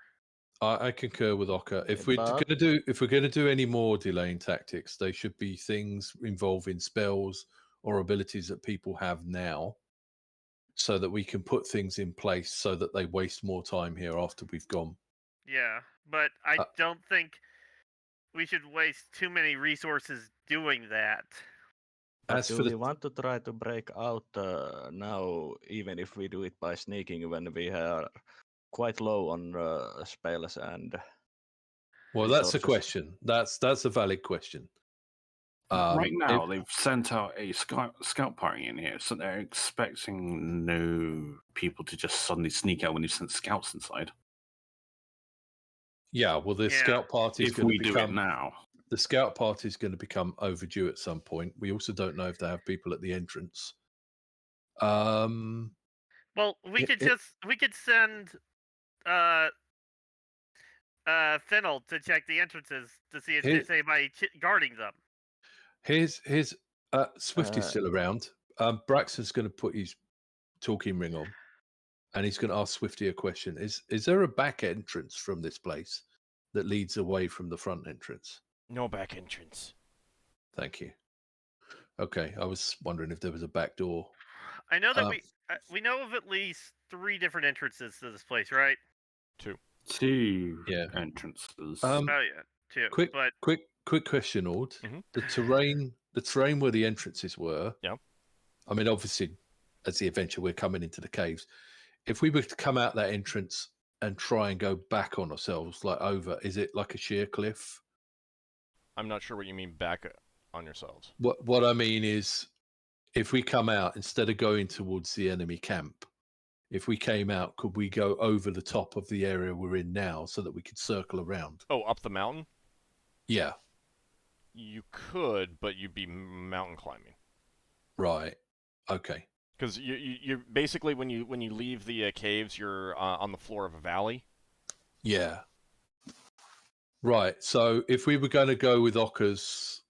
I concur with Ockar. If we're But- going to do any more delaying tactics, they should be things involving spells or abilities that people have now, so that we can put things in place so that they waste more time here after we've gone. Yeah, but I Uh, don't think we should waste too many resources doing that. But As do for we the want to try to break out now, even if we do it by sneaking when we are quite low on spells and well, that's a resources? question. That's a valid question. Right now, if- they've sent out a scout party in here, so they're expecting no people to just suddenly sneak out when you've sent scouts inside. yeah, well, the Yeah. scout party is If going we to do it become now, the scout party is going to become overdue at some point. We also don't know if they have people at the entrance. Well, we It- could it- send Finnel to check the entrances to see if Here- there's anybody guarding them. Here's Swifty's still around. Braxon's going to put his talking ring on, and he's going to ask Swifty a question. Is there a back entrance from this place that leads away from the front entrance? No back entrance. Thank you. Okay, I was wondering if there was a back door. I know that Um, we know of at least 3 different entrances to this place, right? two Yeah. entrances. Um, Oh yeah, 2. quick But question, Ord. Mhm. The terrain where the entrances were. Yeah. I mean, obviously, as the adventure, we're coming into the caves. If we were to come out that entrance and try and go back on ourselves, like over, is it like a sheer cliff? I'm not sure what you mean back on yourselves. What I mean is, if we come out instead of going towards the enemy camp, if we came out, could we go over the top of the area we're in now so that we could circle around? Oh, up the mountain? Yeah, You could, but you'd be mountain climbing. right. Okay. Because you're basically when you leave the caves, you're on the floor of a valley. Yeah. Right. So if we were going to go with Ockar's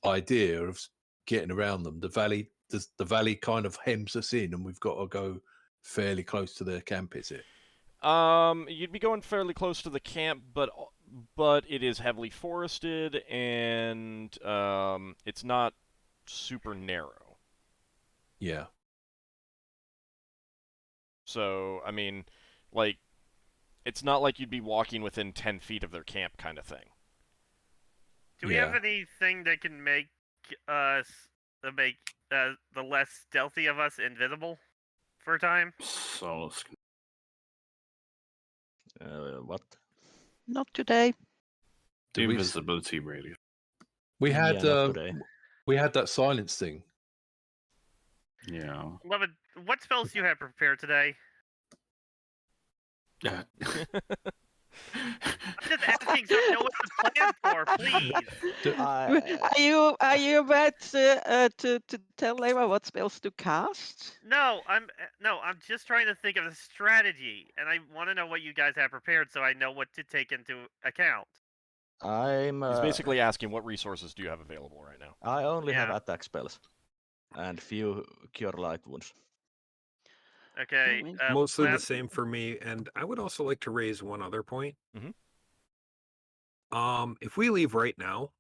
idea of getting around them, the valley kind of hems us in, and we've got to go fairly close to their camp. Is it? You'd be going fairly close to the camp, but it is heavily forested and it's not super narrow. Yeah. So I mean, like, it's not like you'd be walking within 10 feet of their camp, kind of thing. do we have Yeah. anything that can make us the less stealthy of us invisible for a time? Solas. What? Not today. Did we, Invisibility radius. we had Yeah, not today. we had that silence thing. Yeah. Levin, what spells do you have prepared today? Yeah. I'm just asking so I know what to plan for, please. Are you about to tell Leva what spells to cast? No, I'm just trying to think of a strategy, and I want to know what you guys have prepared so I know what to take into account. He's basically asking what resources do you have available right now. I only have attack spells and few cure light wounds. Okay. Mostly the same for me, and I would also like to raise one other point. If we leave right now,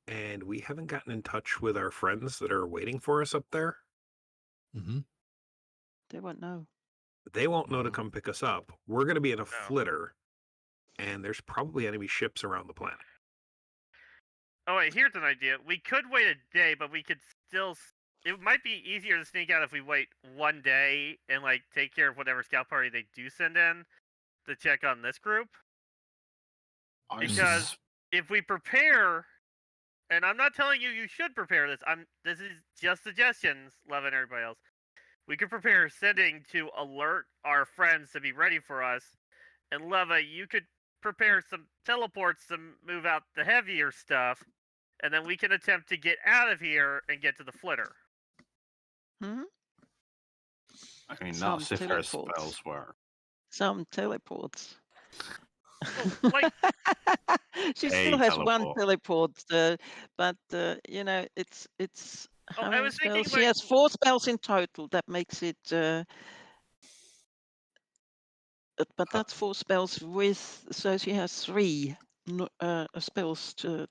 and we haven't gotten in touch with our friends that are waiting for us up there, they won't know. They won't know to come pick us up. We're going to be in a flitter, and there's probably enemy ships around the planet. Oh wait, here's an idea. We could wait a day, but we could still. It might be easier to sneak out if we wait one day and like take care of whatever scout party they do send in to check on this group. Because if we prepare, and I'm not telling you should prepare this. This is just suggestions, Love and everybody else. We could prepare sending to alert our friends to be ready for us, and Leva, you could prepare some teleports to move out the heavier stuff, and then we can attempt to get out of here and get to the flitter. I mean, that's if her spells work. Some teleports. Well, like, she still has one teleport, but you know, it's how many spells? She has 4 spells in total. That makes it. But that's 4 spells with, so she has 3 spells to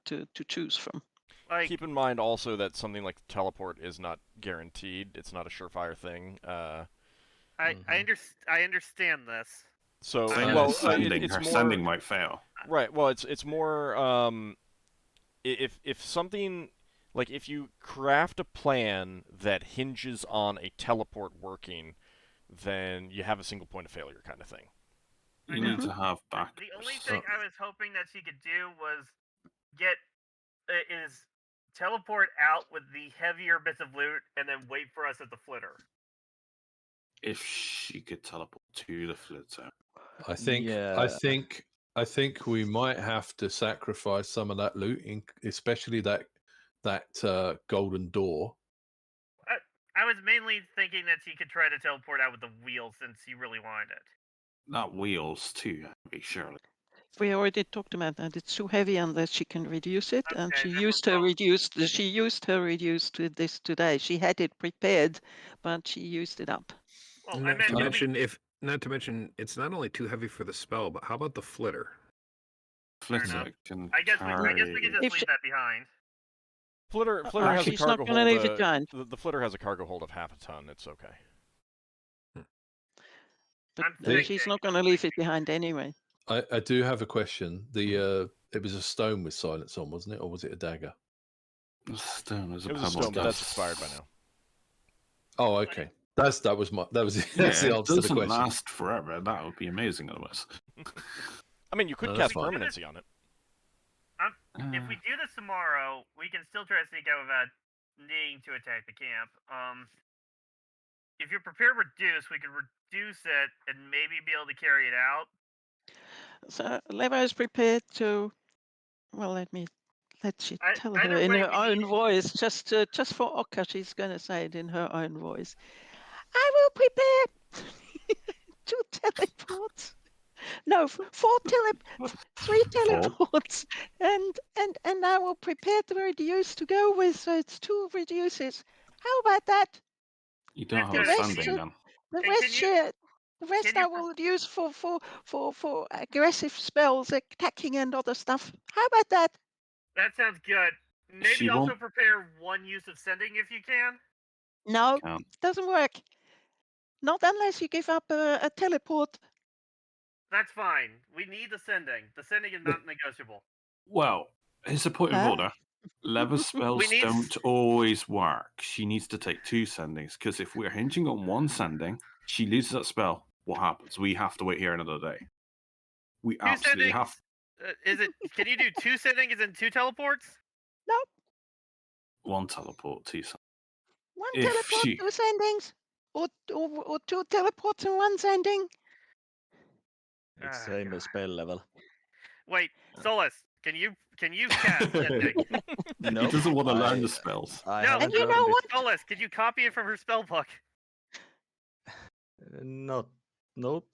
choose from. Like, keep in mind also that something like teleport is not guaranteed. It's not a surefire thing. I understand this. So her sending might fail. Right. Well, it's more if something like if you craft a plan that hinges on a teleport working, then you have a single point of failure kind of thing. You need to have back. The only thing I was hoping that she could do was is teleport out with the heavier bits of loot and then wait for us at the flitter. If she could teleport to the flitter. I think we might have to sacrifice some of that loot, especially that golden door. I was mainly thinking that she could try to teleport out with the wheels since she really wanted it. Not wheels too, surely. We already talked about that. It's too heavy unless she can reduce it, and she used her reduced. She used her reduced with this today. She had it prepared, but she used it up. Well, not to mention, it's not only too heavy for the spell, but how about the flitter? Flitter can I guess we can just leave that behind. Flitter has a she's cargo not gonna leave it behind. The flitter has a cargo hold of 1/2 a ton. It's okay. But she's not going to leave it behind anyway. I do have a question. It was a stone with silence on, wasn't it, or was it a dagger? It was a stone, but that's expired by now. Oh, okay. That's the answer to the question. It doesn't last forever. That would be amazing otherwise. I mean, you could cast permanency on it. If we do this tomorrow, we can still try to sneak out without needing to attack the camp. If you're prepared to reduce, we could reduce it and maybe be able to carry it out. So Leva is prepared to. Well, let she tell her in her own voice. Just for Ockar, she's going to say it in her own voice. I will prepare 2 teleports. No, 3 teleports, and I will prepare the reduce to go with. So it's 2 reduces. How about that? You don't have a standing then. The rest I will use for aggressive spells, attacking and other stuff. How about that? That sounds good. Maybe also prepare 1 use of sending if you can. No, doesn't work. Not unless you give up a teleport. That's fine. We need the sending. The sending is not negotiable. Well, here's a point of order. Leva's spells don't always work. She needs to take 2 sendings, because if we're hinging on 1 sending, she loses that spell. What happens? We have to wait here another day. We absolutely have. Can you do 2 sendings and 2 teleports? No. 1 teleport, 2 sendings. 1 teleport, 2 sendings, or 2 teleports and 1 sending. It's same God. spell level. Wait, Solas, can you cast sending? He Nope, doesn't want to learn the I- spells. I No. haven't And you know learned what? Solas, could you copy it from her spell book? Not, nope.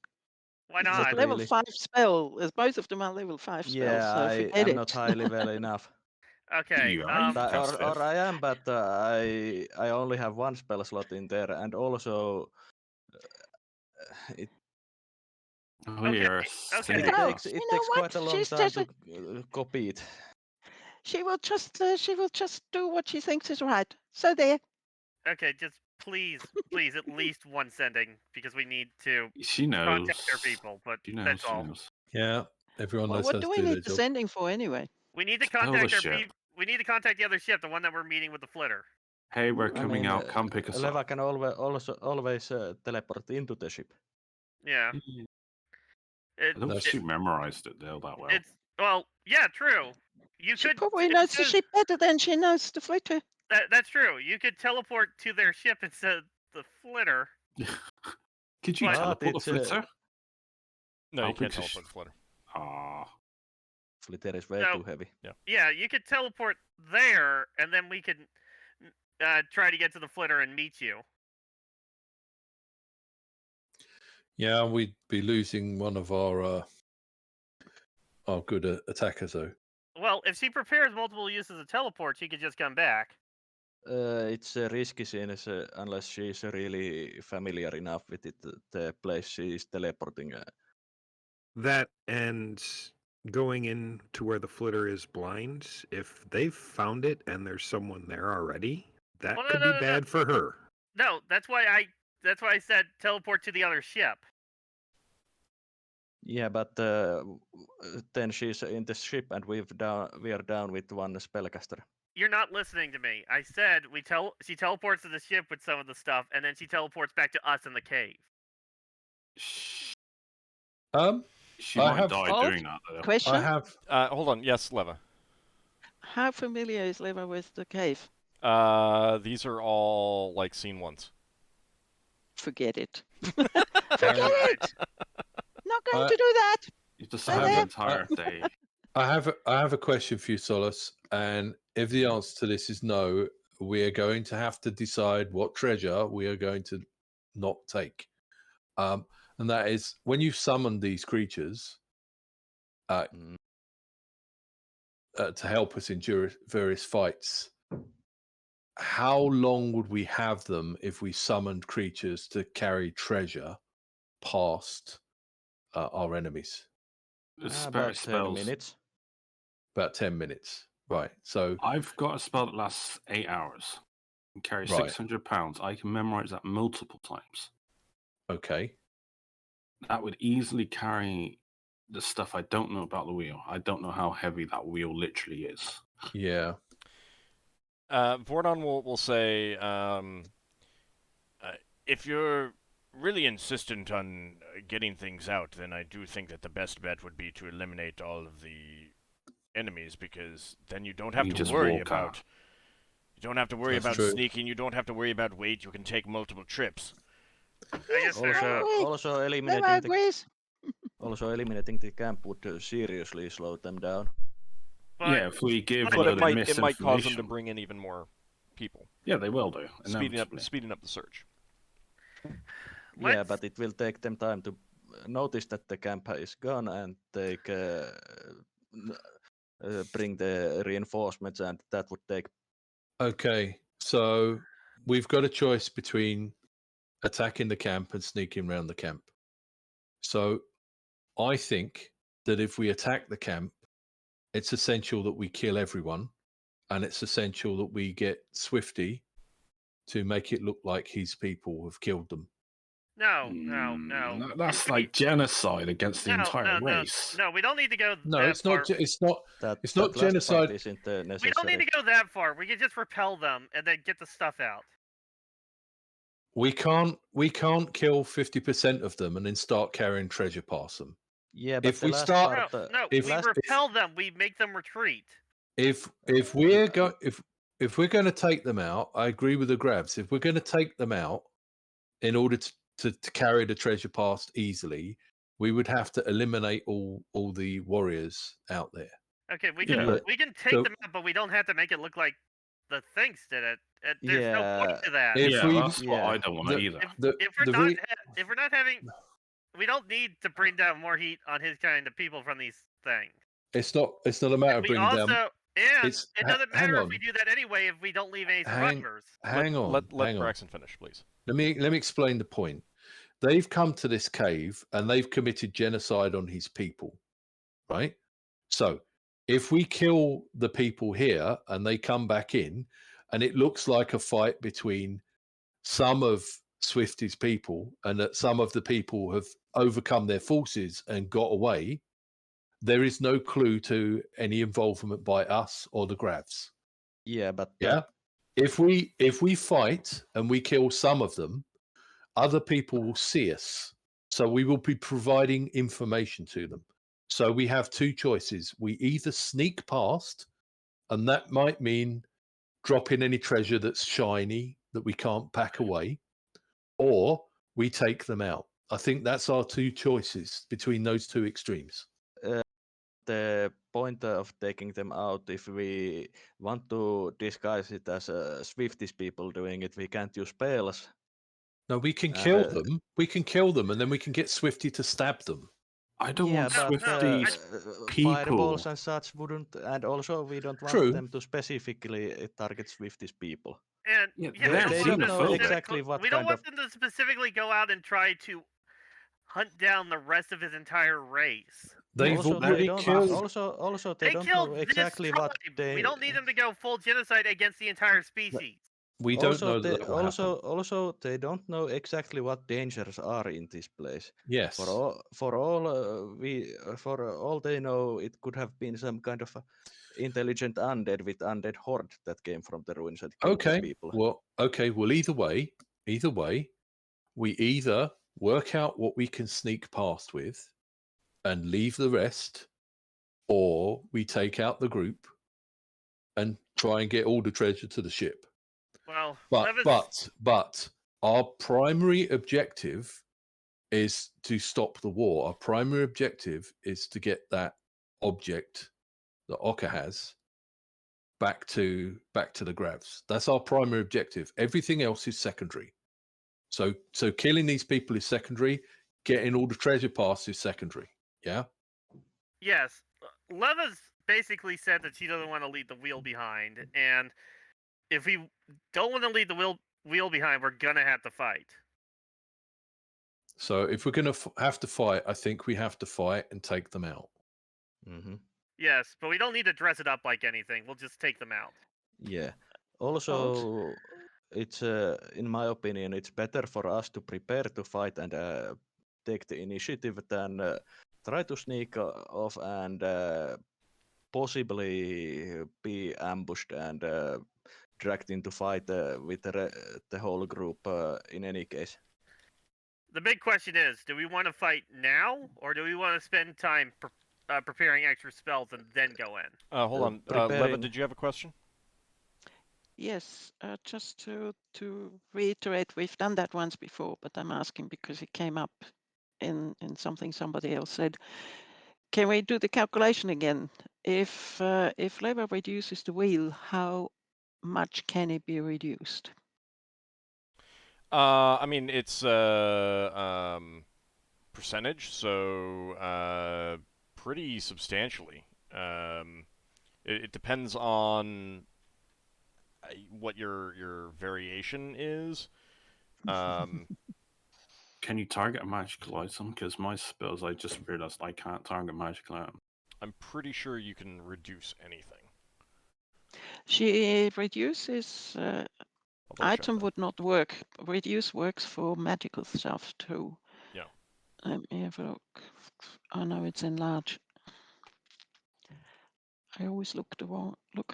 Why It's a not? level really. 5 spell, as both of them are level 5 spells, Yeah, so I forget am it. not high level enough. Okay. You are. Or I am, but I only have one spell slot in there, and also it Oh, Okay, you're a okay. silly it No, takes bastard. you know quite what? a long She's time just to copy it. she will just do what she thinks is right. So there. Okay, just please, at least one sending because we need to She knows. contact our people. But She knows. that's She all. knows. Yeah, everyone Well, knows what how do to we do their need the job. sending for anyway? We need to Tell the contact our ship. people. We need to contact the other ship, the one that we're meeting with the flitter. Hey, we're I coming mean, out. Come pick us Leva up. can always teleport into the ship. Yeah. I don't think That's- she memorized it though that well. It's yeah, true. You She could. probably it knows the says- ship better than she knows the flitter. That's true. You could teleport to their ship instead of the flitter. Could you But teleport the it's, flitter? No, How you can't big's a teleport the flitter. Ah, Flitter is way No. too heavy. Yeah, you could teleport there, and then we could try to get to the flitter and meet you. Yeah, we'd be losing one of our good attackers though. Well, if she prepares multiple uses of teleport, she could just come back. It's risky since unless she's really familiar enough with it, the place she is teleporting. That and going in to where the flitter is blind, if they've found it and there's someone there already, that Well, no, could no, be no, no. bad for her. No, that's why I said teleport to the other ship. Yeah, but then she's in the ship and we are down with one spellcaster. You're not listening to me. I said she teleports to the ship with some of the stuff, and then she teleports back to us in the cave. she I might have- die Oh, doing that though. Question: I have Hold on. Yes, Leva. how familiar is Leva with the cave? These are all like scene ones. Forget it. Never mind. Not going I- to do that. You just I have the have- entire day. I have a question for you, Solas, and if the answer to this is no, we are going to have to decide what treasure we are going to not take. And that is when you summon these creatures Mm. to help us in various fights, how long would we have them if we summoned creatures to carry treasure past our enemies? About 10 spells. minutes. About 10 minutes. Right. So I've got a spell that lasts 8 hours and carries Right. 600 pounds. I can memorize that multiple times. okay. That would easily carry the stuff I don't know about the wheel. I don't know how heavy that wheel literally is. Yeah. Vordon will say, if you're really insistent on getting things out, then I do think that the best bet would be to eliminate all of the enemies, because then you don't have You to just worry walk about. out. You don't have to worry That's about true. sneaking. You don't have to worry about weight. You can take multiple trips. I guess fair Also, enough. Wait, also Leva eliminating the agrees. eliminating the camp would seriously slow them down. But Yeah, if we give but a But load of it might cause them to misinformation. bring in even more people, Yeah, they will do. speeding inevitably. up the search. Yeah, let's- but it will take them time to notice that the camp is gone and take bring the reinforcements, and that would take. Okay. So we've got a choice between attacking the camp and sneaking around the camp. So I think that if we attack the camp, it's essential that we kill everyone, and it's essential that we get Swifty to make it look like his people have killed them. no. That's like genocide against the entire no, race. No, we don't need to go. No, that it's not. far. It's not. That, It's that not last part genocide. isn't We necessary. don't need to go that far. We can just repel them and then get the stuff out. We can't. We can't kill 50% of them and then start carrying treasure past them. Yeah, but if the we last start- part, No, if- we repel them. We make them retreat. If we're going if we're going to take them out, I agree with the Grabs. If we're going to take them out in order to carry the treasure past easily, we would have to eliminate all the warriors out there. Okay, we Yeah. can take So- them out, but we don't have to make it look like the things did it. There's no point Yeah. to that. If yeah, we- that's what I yeah. don't want the- either. If we're the not re- if we're not having, we don't need to bring down more heat on his kind of people from these things. It's not a matter of We bringing also down. and it's- it ha- doesn't hang matter if on. we do that anyway if we don't leave any Hang- survivors. Hang on. Let hang on. Braxon finish, please. Let me explain the point. They've come to this cave and they've committed genocide on his people, right? So if we kill the people here and they come back in, and it looks like a fight between some of Swifty's people and that some of the people have overcome their forces and got away, there is no clue to any involvement by us or the Gravs. Yeah, but Yeah. If we fight and we kill some of them, other people will see us. So we will be providing information to them. So we have two choices. We either sneak past, and that might mean dropping any treasure that's shiny that we can't pack away, or we take them out. I think that's our two choices between those two extremes. the point of taking them out, if we want to disguise it as Swifties people doing it, we can't use spells. No, we can And, kill them. We can kill them, and then we can get Swifty to stab them. I don't want but, Swifties people. Fireballs and such wouldn't, and also we don't want True. them to specifically target Swifties people. And Yeah, yeah, they're we They don't don't want them know xenophobic. exactly what we don't kind want of. them to specifically go out and try to hunt down the rest of his entire race. They've Also, they already don't. killed. Also, they don't killed know this exactly tribe. what they. We don't need them to go full genocide against the entire species. We don't Also, know they, that will happen. also, they don't know exactly what dangers are in this place. Yes. For all they know, it could have been some kind of intelligent undead with undead horde that came from the ruins and killed the Okay. people. Well, either way, we either work out what we can sneak past with and leave the rest, or we take out the group and try and get all the treasure to the ship. Well, But our primary objective is to stop the war. Our primary objective is to get that object that Ockar has back to the Gravs. That's our primary objective. Everything else is secondary. So killing these people is secondary. Getting all the treasure past is secondary. Yeah. yes, Leva's basically said that she doesn't want to leave the wheel behind, and if we don't want to leave the wheel behind, we're gonna have to fight. So if we're going to have to fight, I think we have to fight and take them out. Mm-hmm. Yes, but we don't need to dress it up like anything. We'll just take them out. Yeah. Also, it's in my opinion, it's better for us to prepare to fight and take the initiative than try to sneak off and possibly be ambushed and dragged into fight with the whole group in any case. The big question is, do we want to fight now, or do we want to spend time preparing extra spells and then go in? Hold on. Leva, preparing- did you have a question? Yes, just to reiterate, we've done that once before, but I'm asking because it came up in something somebody else said. Can we do the calculation again? If Leva reduces the wheel, how much can it be reduced? I mean, it's percentage, so pretty substantially. It depends on what your variation is. Can you target a magical item? Because my spells, I just realized I can't target magical item. I'm pretty sure you can reduce anything. She reduces I'll double check item that. would not work. Reduce works for magical stuff too. Yeah. Let me have a look. Oh no, it's enlarge. I always look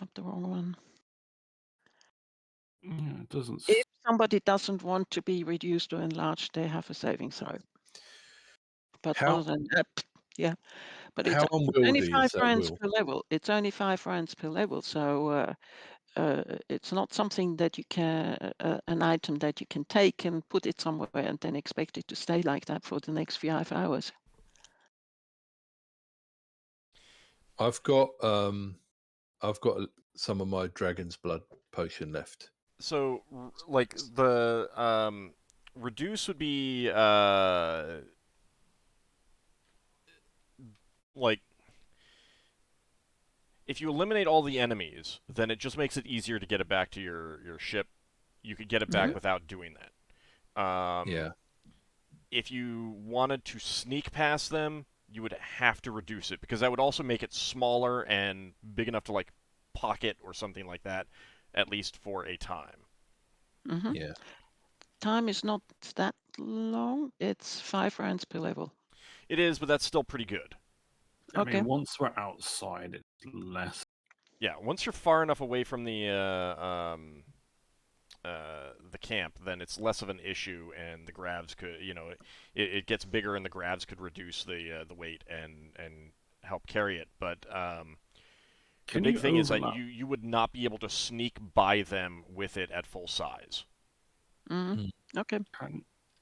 up the wrong one. Yeah, it doesn't. If somebody doesn't want to be reduced or enlarged, they have a saving throw. But How- other than that, yeah. But it's How only unwieldy is 5 that rounds wheel? per level. It's only 5 rounds per level, so it's not something that you can an item that you can take and put it somewhere and then expect it to stay like that for the next 5 hours. I've got some of my dragon's blood potion left. So, like, the reduce would be like, if you eliminate all the enemies, then it just makes it easier to get it back to your ship. You could get it back without doing that. Yeah. If you wanted to sneak past them, you would have to reduce it, because that would also make it smaller and big enough to, like, pocket or something like that, at least for a time. Mm-hmm. Yeah. Time is not that long. It's 5 rounds per level. It is, but that's still pretty good. I Okay. mean, once we're outside, it's less. Yeah, once you're far enough away from the camp, then it's less of an issue, and the grabs could, it gets bigger, and the grabs could reduce the weight and help carry it. But the big thing is that you would not be able to sneak by them with it at full size. Okay.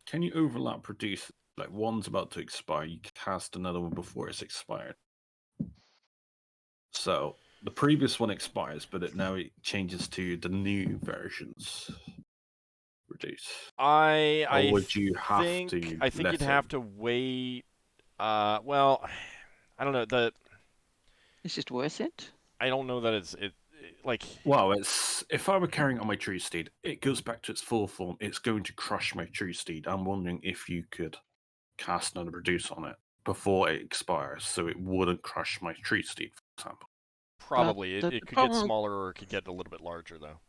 Can you overlap produce, like, one's about to expire, you cast another one before it's expired? So the previous one expires, but now it changes to the new version's reduce. I would you have think to I think you'd have to wait. Well, I don't know. Is it worth it? I don't know that it's like. Well, it's if I were carrying on my true steed, it goes back to its full form. It's going to crush my true steed. I'm wondering if you could cast another reduce on it before it expires, so it wouldn't crush my true steed, for example. Probably it could get smaller, or it could get a little bit larger, though.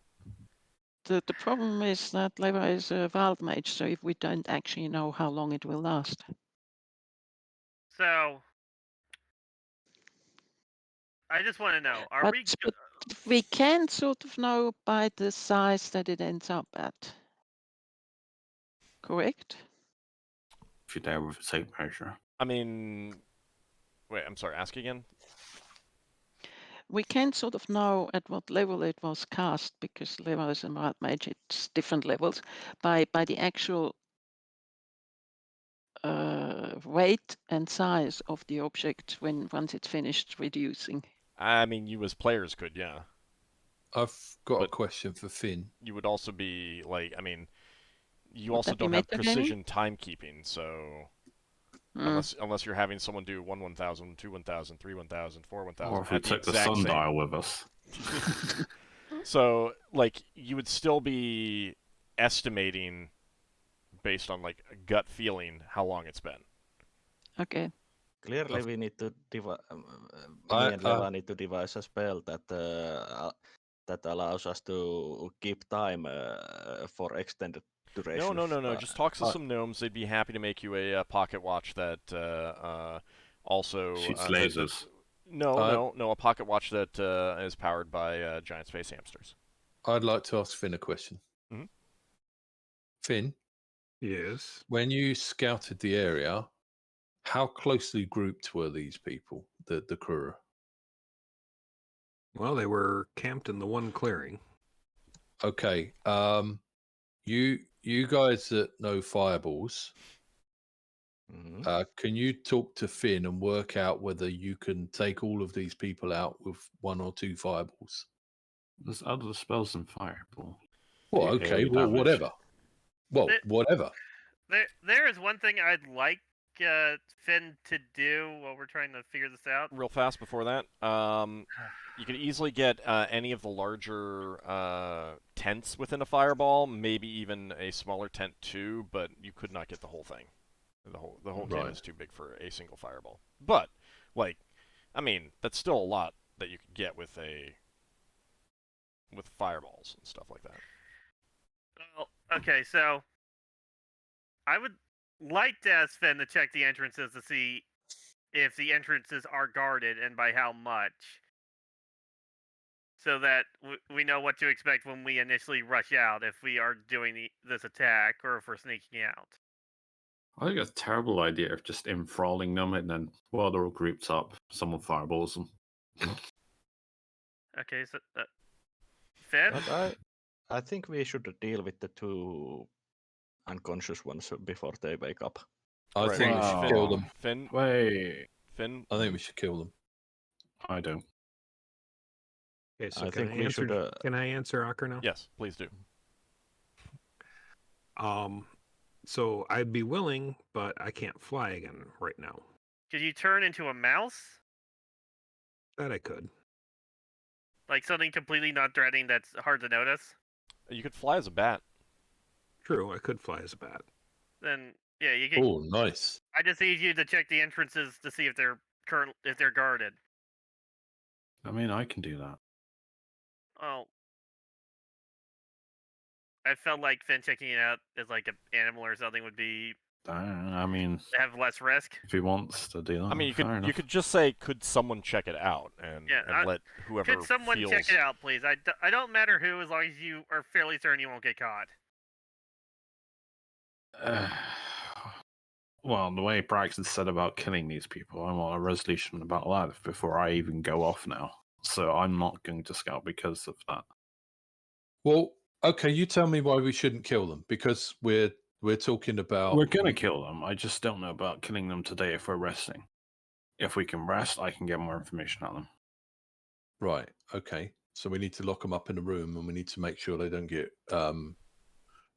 The problem is that Leva is a Valve Mage, so if we don't actually know how long it will last. So, I just want to know, but we can sort of know by the size that it ends up at. Correct? If you're there with a tape measure. I mean, wait, I'm sorry, ask again? We can sort of know at what level it was cast, because Leva is a Wild Mage, it's different levels, by the actual weight and size of the object once it's finished reducing. I mean, you as players could, yeah. I've got a question for Finn. You would also be, like, I mean, you also don't have precision timekeeping, so unless you're having someone do 1 1000, 2 1000, 3 1000, 4 1000. Or if we took the sundial with us. So, like, you would still be estimating based on, like, a gut feeling how long it's been. Okay. Clearly, we need to me and Leva need to devise a spell that allows us to keep time for extended duration. No. Just talk to some gnomes. They'd be happy to make you a pocket watch that also shoots lasers. No. A pocket watch that is powered by giant space hamsters. I'd like to ask Finn a question. Mm-hmm. Finn? Yes? When you scouted the area, how closely grouped were these people, the crew? Well, they were camped in the one clearing. Okay. You guys that know fireballs, can you talk to Finn and work out whether you can take all of these people out with 1 or 2 fireballs? There's other spells than fireball. Well, okay, well, whatever. Well, whatever. There is one thing I'd like Finn to do while we're trying to figure this out. Real fast before that, you could easily get any of the larger tents within a fireball, maybe even a smaller tent too, but you could not get the whole thing. The whole tent is too big for a single fireball. But, like, I mean, that's still a lot that you could get with fireballs and stuff like that. Well, okay, so I would like to ask Finn to check the entrances to see if the entrances are guarded and by how much, so that we know what to expect when we initially rush out, if we are doing this attack or if we're sneaking out. I think it's a terrible idea of just enthralling them, and then while they're all grouped up, someone fireballs them. Okay, so Finn? But I think we should deal with the 2 unconscious ones before they wake up. I think we should kill them. Finn? Wait. Finn? I think we should kill them. I don't. Okay, so I can think I we answer? should. Can I answer Ockar now? Yes, please do. So I'd be willing, but I can't fly again right now. Could you turn into a mouse? That I could. Like something completely non-threatening that's hard to notice? You could fly as a bat. True, I could fly as a bat. Then yeah, you could. Oh, nice. I just need you to check the entrances to see if they're guarded. I mean, I can do that. Oh. I felt like Finn checking it out as like an animal or something would be I mean, have less risk. if he wants to do that, I mean, fair you could just say, "Could someone check it out?" and let whoever Could someone feels... check it out, please? I don't matter who, as long as you are fairly certain you won't get caught. Well, the way Braxon said about killing these people, I want a resolution about that before I even go off now. So I'm not going to scout because of that. Well, okay, you tell me why we shouldn't kill them, because we're talking about... We're going to kill them. I just don't know about killing them today if we're resting. If we can rest, I can get more information on them. Right, okay. So we need to lock them up in a room, and we need to make sure they don't get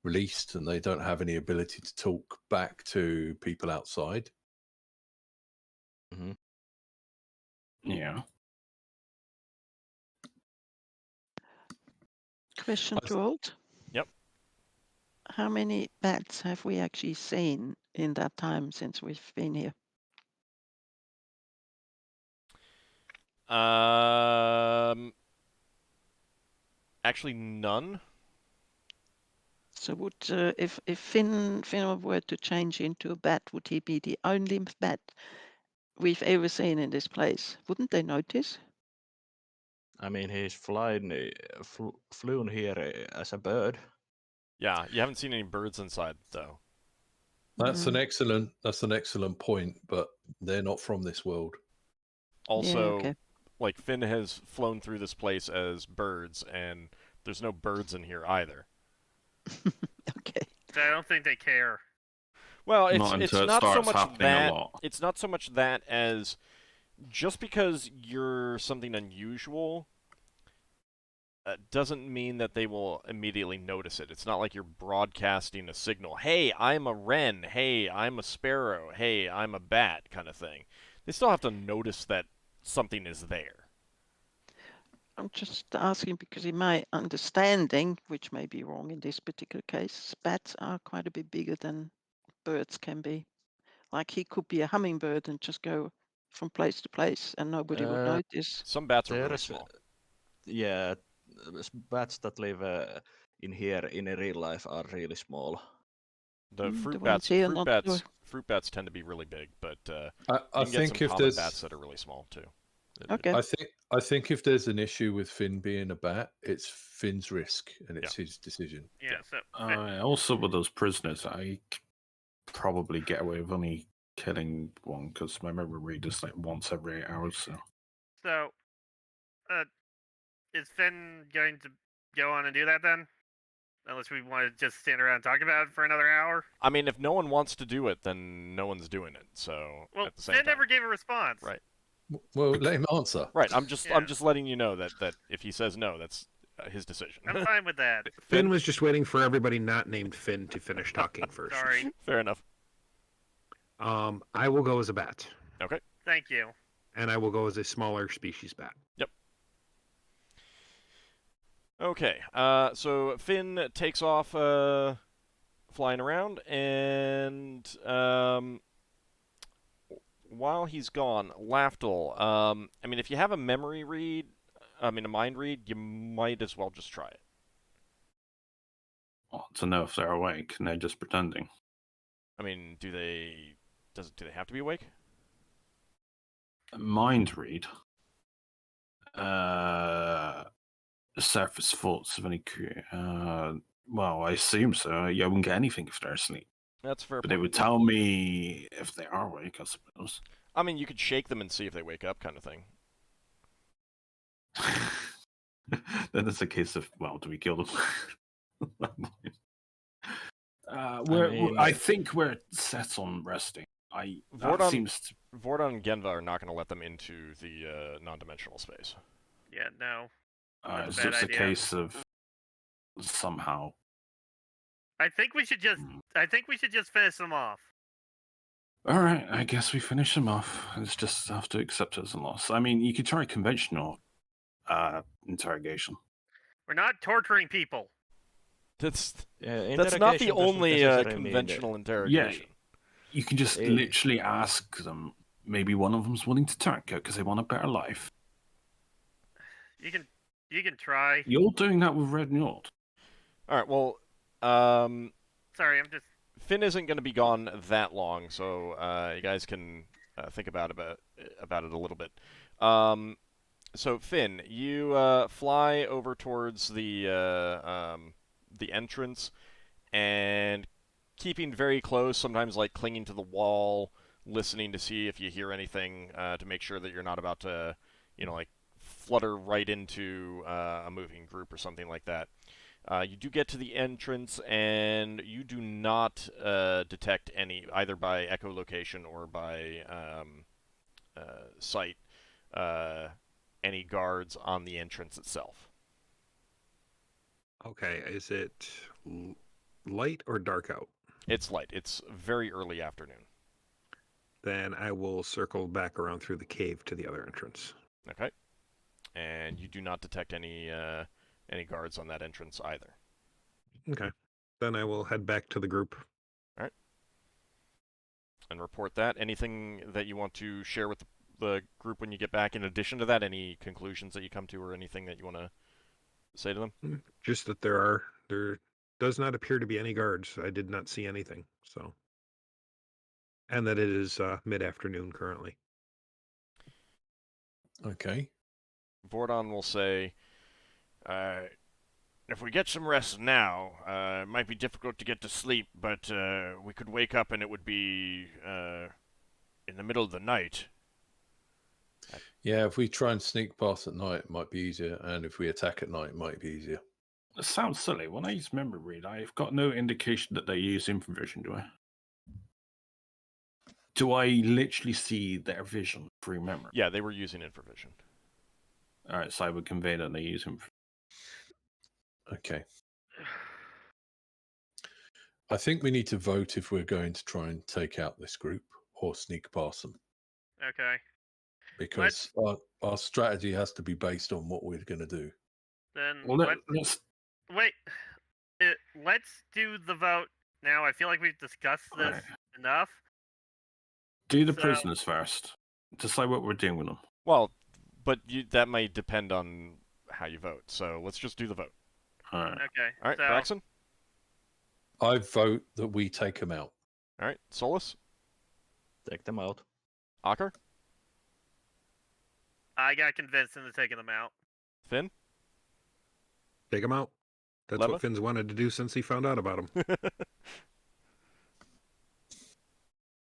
released and they don't have any ability to talk back to people outside. Mm-hmm. Yeah. Question to Old. Yep. How many bats have we actually seen in that time since we've been here? Actually, none. So would if Finn were to change into a bat, would he be the only bat we've ever seen in this place? Wouldn't they notice? I mean, he's flown here as a bird. Yeah, you haven't seen any birds inside though. That's an excellent point, but they're not from this world. Also, Yeah, okay. like Finn has flown through this place as birds, and there's no birds in here either. Okay. So I don't think they care. Well, it's Not it's until it not so starts much happening that a lot. it's not so much that as just because you're something unusual doesn't mean that they will immediately notice it. It's not like you're broadcasting a signal. Hey, I'm a wren. Hey, I'm a sparrow. Hey, I'm a bat, kind of thing. They still have to notice that something is there. I'm just asking because in my understanding, which may be wrong in this particular case, bats are quite a bit bigger than birds can be. Like he could be a hummingbird and just go from place to place and nobody would notice. Some bats are really small. Yeah, bats that live in here in a real life are really small. The fruit the bats, ones here not sure. fruit bats tend to be really big, but I you can get think some if common there's bats that are really small too. Okay. I think if there's an issue with Finn being a bat, it's Finn's risk and it's his decision. Yeah. So Also, with those prisoners, I could probably get away with only killing one because my memory read is like once every 8 hours. So, is Finn going to go on and do that then? Unless we want to just stand around and talk about it for another hour? I mean, if no one wants to do it, then no one's doing it. So Well, at the same Finn time. never gave a response. Right. Well, let him answer. Right. I'm just letting you know that if he says no, that's his decision. I'm fine with that. Finn was just waiting for everybody not named Finn to finish talking first. Sorry. Fair enough. I will go as a bat. Okay. Thank you. And I will go as a smaller species bat. Yep. Okay. So Finn takes off, flying around, and while he's gone, Lafdul. I mean, if you have a mind read, you might as well just try it. Well, to know if they're awake and they're just pretending. I mean, do they have to be awake? Mind read. Surface thoughts of any creature. Well, I assume so. You wouldn't get anything if they're asleep. That's fair. But they would tell me if they are awake, I suppose. I mean, you could shake them and see if they wake up, kind of thing. Then it's a case of, well, do we kill them? I think we're set on resting. That seems to Vordon and Genva are not going to let them into the non-dimensional space. Yeah, no. It's That's a bad just a idea. case of somehow. I think we should just finish them off. All right, I guess we finish them off. It's just have to accept it as a loss. I mean, you could try conventional interrogation. We're not torturing people. That's not the Interrogation doesn't only necessarily mean conventional interrogation. You can just literally ask them. Maybe one of them's willing to turn because they want a better life. You can try. You're doing that with Red Nord. All right. Well, Sorry, I'm just. Finn isn't going to be gone that long, so you guys can think about it a little bit. So Finn, you fly over towards the entrance, and keeping very close, sometimes like clinging to the wall, listening to see if you hear anything to make sure that you're not about to, like flutter right into a moving group or something like that. You do get to the entrance, and you do not detect any, either by echolocation or by sight, any guards on the entrance itself. Okay, is it light or dark out? It's light. It's very early afternoon. Then I will circle back around through the cave to the other entrance. Okay. And you do not detect any guards on that entrance either. Okay. Then I will head back to the group. All right. And report that. Anything that you want to share with the group when you get back in addition to that? Any conclusions that you come to or anything that you want to say to them? Just that there does not appear to be any guards. I did not see anything, so. And that it is mid-afternoon currently. Okay. Vordon will say, if we get some rest now, it might be difficult to get to sleep, but we could wake up and it would be in the middle of the night. Yeah, if we try and sneak past at night, it might be easier. And if we attack at night, it might be easier. It sounds silly. When I use memory read, I've got no indication that they use infravision, do I? Do I literally see their vision through memory? Yeah, they were using infravision. All right, so I would convey that they use infravision. Okay. I think we need to vote if we're going to try and take out this group or sneak past them. Okay. Because our strategy has to be based on what we're going to do. Then Well, let's wait. Let's do the vote now. I feel like we've discussed this enough. do the prisoners first. Decide what we're doing with them. Well, but that may depend on how you vote. So let's just do the vote. All right. Okay. All right, so, Braxon? I vote that we take them out. All right, Solas? Take them out. Ockar? I got convinced into taking them out. Finn? Take them out. That's Leva? what Finn's wanted to do since he found out about them.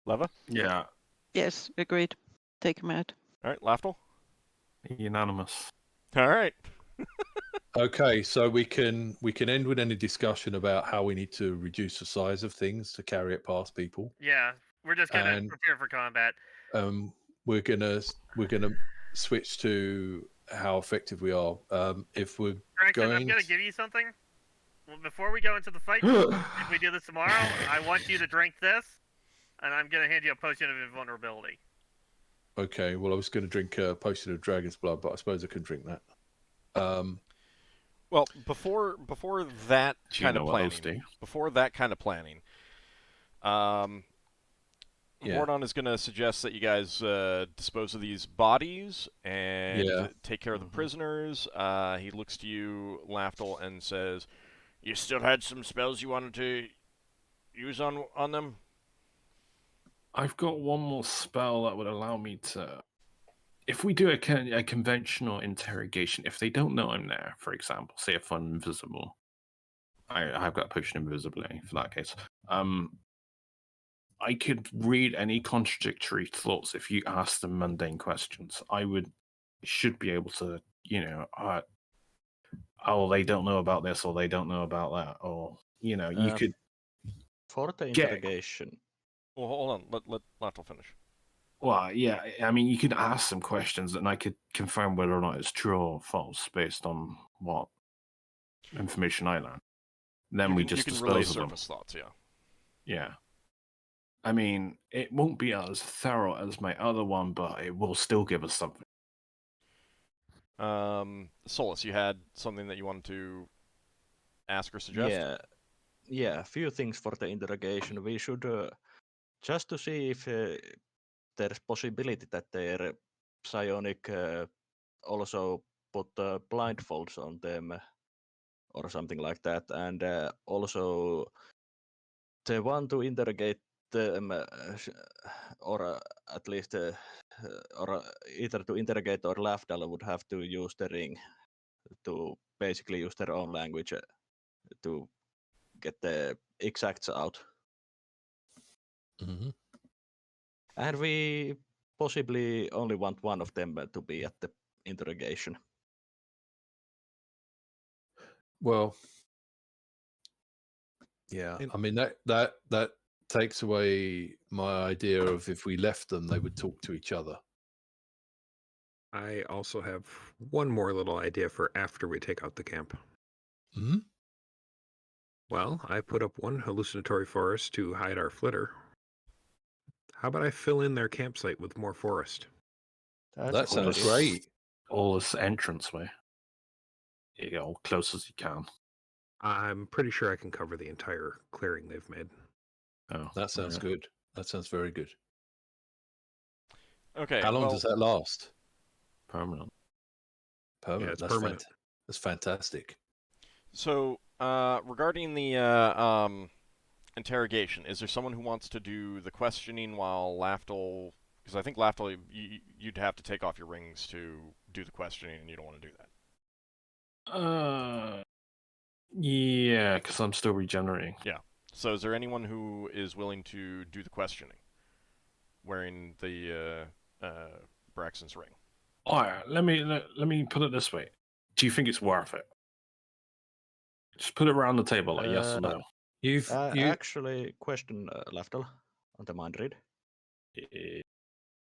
Leva? Yeah. Yes, agreed. Take him out. All right, Lafdul? Unanimous. All right. Okay, so we can end with any discussion about how we need to reduce the size of things to carry it past people. Yeah, we're just gonna prepare for combat. We're gonna switch to how effective we are. If we're Braxton, going, I'm gonna give you something. Well, before we go into the fight, if we do this tomorrow, I want you to drink this, and I'm gonna hand you a potion of invulnerability. Okay, well, I was going to drink a potion of dragon's blood, but I suppose I could drink that. Well, before that kind of planning, Vordon is going to suggest that you guys dispose of these bodies and take care of the prisoners. He looks to you, Lafdul, and says, "You still had some spells you wanted to use on them?" I've got one more spell that would allow me to... If we do a conventional interrogation, if they don't know I'm there, for example, say if I'm invisible, I've got a potion of invisibility for that case. I could read any contradictory thoughts if you ask them mundane questions. Should be able to, oh, they don't know about this, or they don't know about that, or, you could... For the interrogation... Well, hold on. Let Lafdul finish. Well, yeah. I mean, you could ask some questions, and I could confirm whether or not it's true or false based on what information I learn. Then we just you can relay dispose of them. surface thoughts, yeah. Yeah. I mean, it won't be as thorough as my other one, but it will still give us something. Solas, you had something that you wanted to ask or suggest? Yeah. A few things for the interrogation. We should just to see if there's possibility that their psionic also put blindfolds on them or something like that, and also they want to interrogate them, or at least, or either to interrogate or Lafdul would have to use the ring to basically use their own language to get the exacts out. Mm-hmm. And we possibly only want one of them to be at the interrogation. Well, yeah. I mean that takes away my idea of if we left them, they would talk to each other. I also have one more little idea for after we take out the camp. Hmm? Well, I put up one hallucinatory forest to hide our flitter. How about I fill in their campsite with more forest? That sounds great. All this entranceway. You go close as you can. I'm pretty sure I can cover the entire clearing they've made. Oh, that sounds good. That sounds very good. Okay. How long does that last? Permanent. Permanent. Yeah, it's that's permanent. That's fantastic. So, regarding the interrogation, is there someone who wants to do the questioning while Lafdul? Because I think Lafdul, you'd have to take off your rings to do the questioning, and you don't want to do that. Yeah, because I'm still regenerating. Yeah. So, is there anyone who is willing to do the questioning, wearing the Braxon's ring? All right, let me put it this way. Do you think it's worth it? Just put it around the table, like yes or no. You actually question Lafdul on the mind read.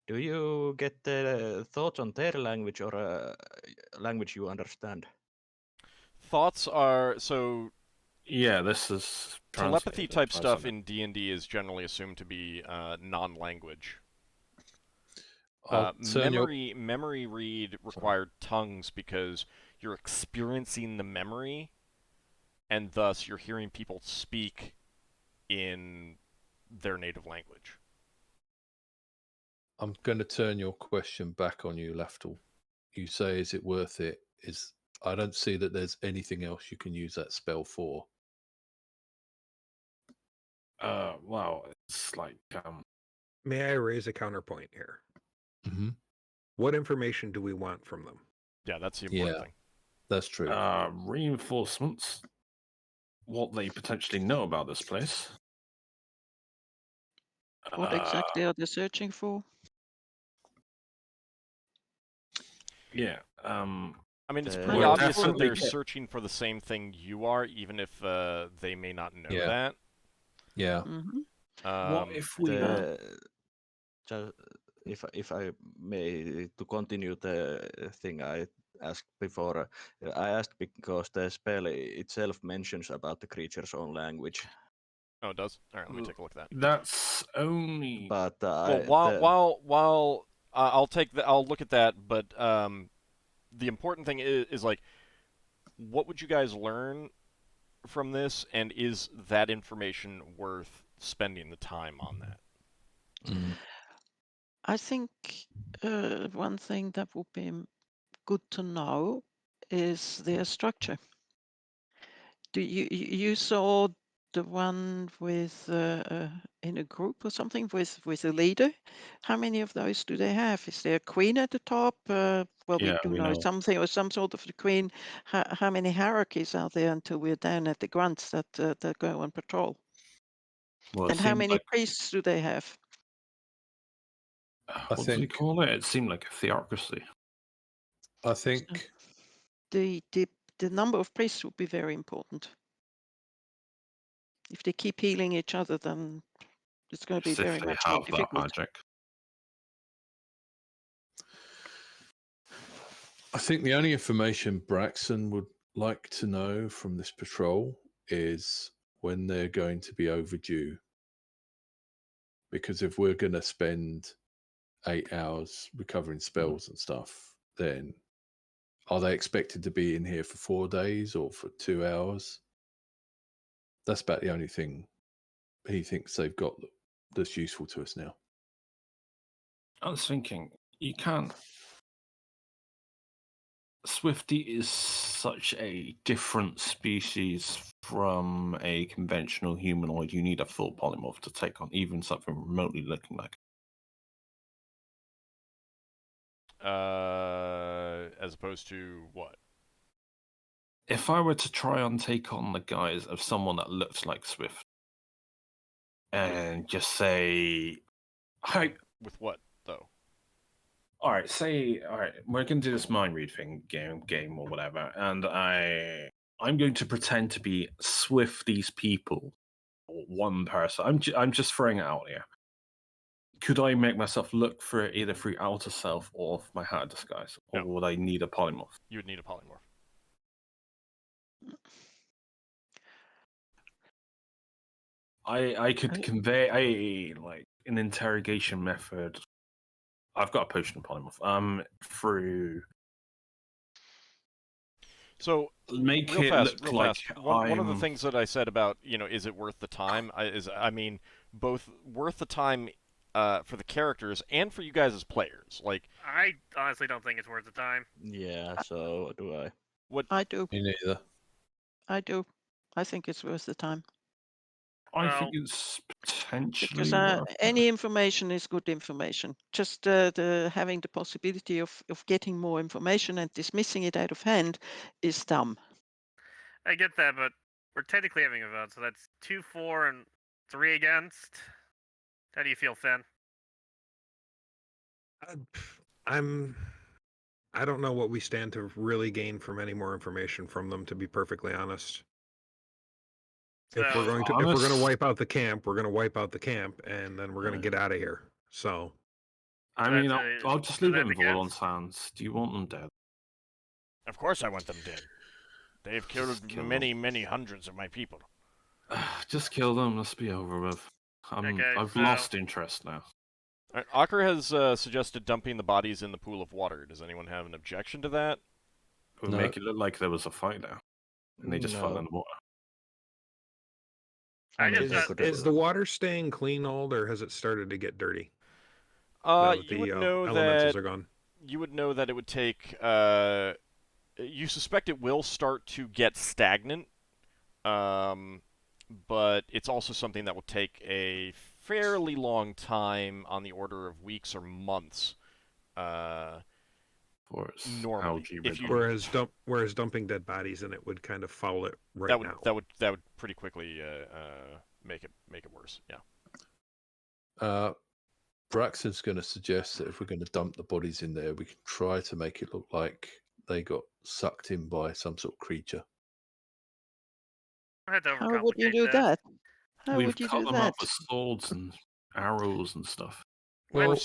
Do you get the thoughts on their language or language you understand? Thoughts are so. Yeah, this is telepathy type stuff in D&D is generally assumed to be non-language. Memory read required tongues because you're experiencing the memory, and thus you're hearing people speak in their native language. I'm going to turn your question back on you, Lafdul. You say, is it worth it? I don't see that there's anything else you can use that spell for. Well, it's like... May I raise a counterpoint here? Mm-hmm. What information do we want from them? Yeah, that's the important thing. That's true. Reinforcements. What they potentially know about this place. What exactly are they searching for? Yeah. I mean, it's pretty obvious that they're searching for the same thing you are, even if they may not know that. Yeah. Mm-hmm. What if we... if I may, to continue the thing I asked before, I asked because the spell itself mentions about the creature's own language. Oh, it does? All right, let me take a look at that. That's only... But while I'll look at that, but the important thing is like, what would you guys learn from this, and is that information worth spending the time on that? Mm. I think one thing that would be good to know is their structure. Do you saw the one with in a group or something with a leader? How many of those do they have? Is there a queen at the top? Well, we do know something, or some sort of the queen. How many hierarchies are there until we're down at the grunts that go on patrol? Well, and how many priests do they have? What do we call it? It seemed like a theocracy. I think the number of priests would be very important. If they keep healing each other, then it's going to be very much more difficult. Magic. I think the only information Braxon would like to know from this patrol is when they're going to be overdue. Because if we're going to spend 8 hours recovering spells and stuff, then are they expected to be in here for 4 days or for 2 hours? That's about the only thing he thinks they've got that's useful to us now. I was thinking, you can't. Swifty is such a different species from a conventional humanoid. You need a full polymorph to take on even something remotely looking like. As opposed to what? If I were to try and take on the guise of someone that looks like Swift, and just say, "Hi." With what though? All right, we're going to do this mind read thing, game or whatever, and I'm going to pretend to be Swifty's people, or one person. I'm just throwing it out here. Could I make myself look for it either through outer self or my hat disguise, or would I need a polymorph? You would need a polymorph. I could convey an interrogation method. I've got a potion of polymorph. Through. So make real it fast, look real like fast. One of the things that I said about, is it worth the time? I mean, both worth the time for the characters and for you guys as players. Like, I honestly don't think it's worth the time. Yeah, so do I. What? I do. Me neither. I do. I think it's worth the time. I think it's potentially Because worth any information is good information. Just the having the possibility of getting more information and dismissing it out of hand is dumb. I get that, but we're technically having a vote, so that's 2 for and 3 against. How do you feel, Finn? I don't know what we stand to really gain from any more information from them, to be perfectly honest. If we're going to wipe out the camp, we're going to wipe out the camp, and then we're going to get out of here. So, I mean, I'll just leave it in Vorlon's hands. Do you want them dead? Of course I want them dead. They've killed many hundreds of my people. Just kill them. Let's be over with. I've lost interest now. Right, Ockar has suggested dumping the bodies in the pool of water. Does anyone have an objection to that? It would make it look like there was a fight now, and they just fell in the water. Is the water staying clean, Old, or has it started to get dirty? You would know elementals are gone. You would know that it would take. You suspect it will start to get stagnant, but it's also something that will take a fairly long time, on the order of weeks or months. Normally, whereas dumping dead bodies in it would kind of foul it now. That would pretty quickly make it worse. Yeah. Braxon's going to suggest that if we're going to dump the bodies in there, we can try to make it look like they got sucked in by some sort of creature. How would you do that? How would you do them that? up with swords and arrows and stuff. Well,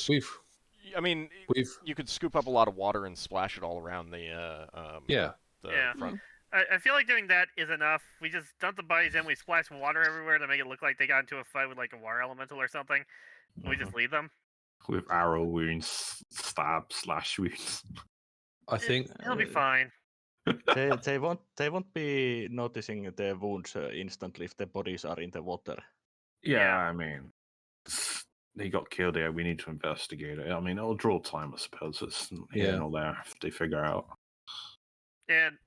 you could scoop up a lot of water and splash it all around the front. I feel like doing that is enough. We just dump the bodies in, we splash water everywhere to make it look like they got into a fight with like a water elemental or something. We just leave them with arrow wounds, slash wounds. I think it'll be fine. they won't be noticing the wounds instantly if the bodies are in the water. Yeah, I mean, they got killed here. We need to investigate it. I mean, it'll draw time, I suppose. It's here and all there if they figure out. And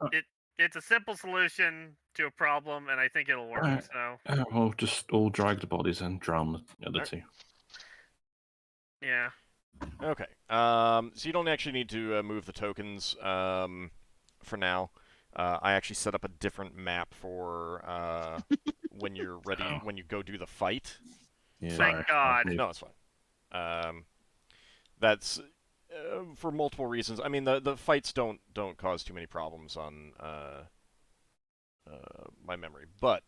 it's a simple solution to a problem, and I think it'll work. So we'll just all drag the bodies and drown the other two. Yeah. Okay. So you don't actually need to move the tokens for now. I actually set up a different map for when you're ready, when you go do the fight. Yeah. Thank God. No, it's fine. That's for multiple reasons. I mean, the fights don't cause too many problems on my memory, but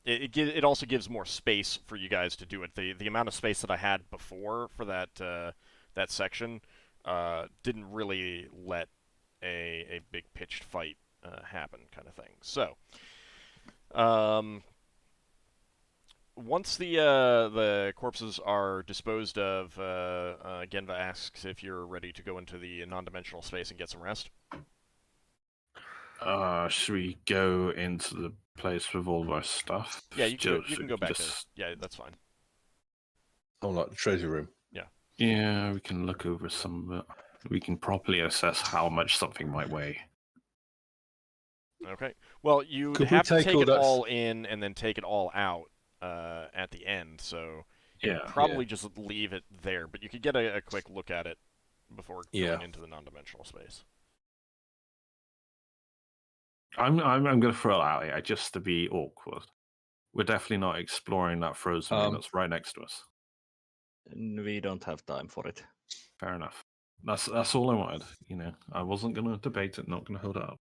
it also gives more space for you guys to do it. The amount of space that I had before for that section didn't really let a big pitched fight happen, kind of thing. So, once the corpses are disposed of, Genva asks if you're ready to go into the non-dimensional space and get some rest. Should we go into the place with all of our stuff? Yeah, you can go back there. Yeah, that's fine. Oh, like the treasure room. Yeah, we can look over some of it. We can properly assess how much something might weigh. Okay. Well, you would Could we have to take take all it that all in and then take it all out at the end, so Yeah. probably just leave it there. But you could get a quick look at it before going into the non-dimensional space. I'm going to throw it out here just to be awkward. We're definitely not exploring that frozen room that's right next to us. We don't have time for it. Fair enough. That's all I wanted. I wasn't going to debate it, not going to hold it up.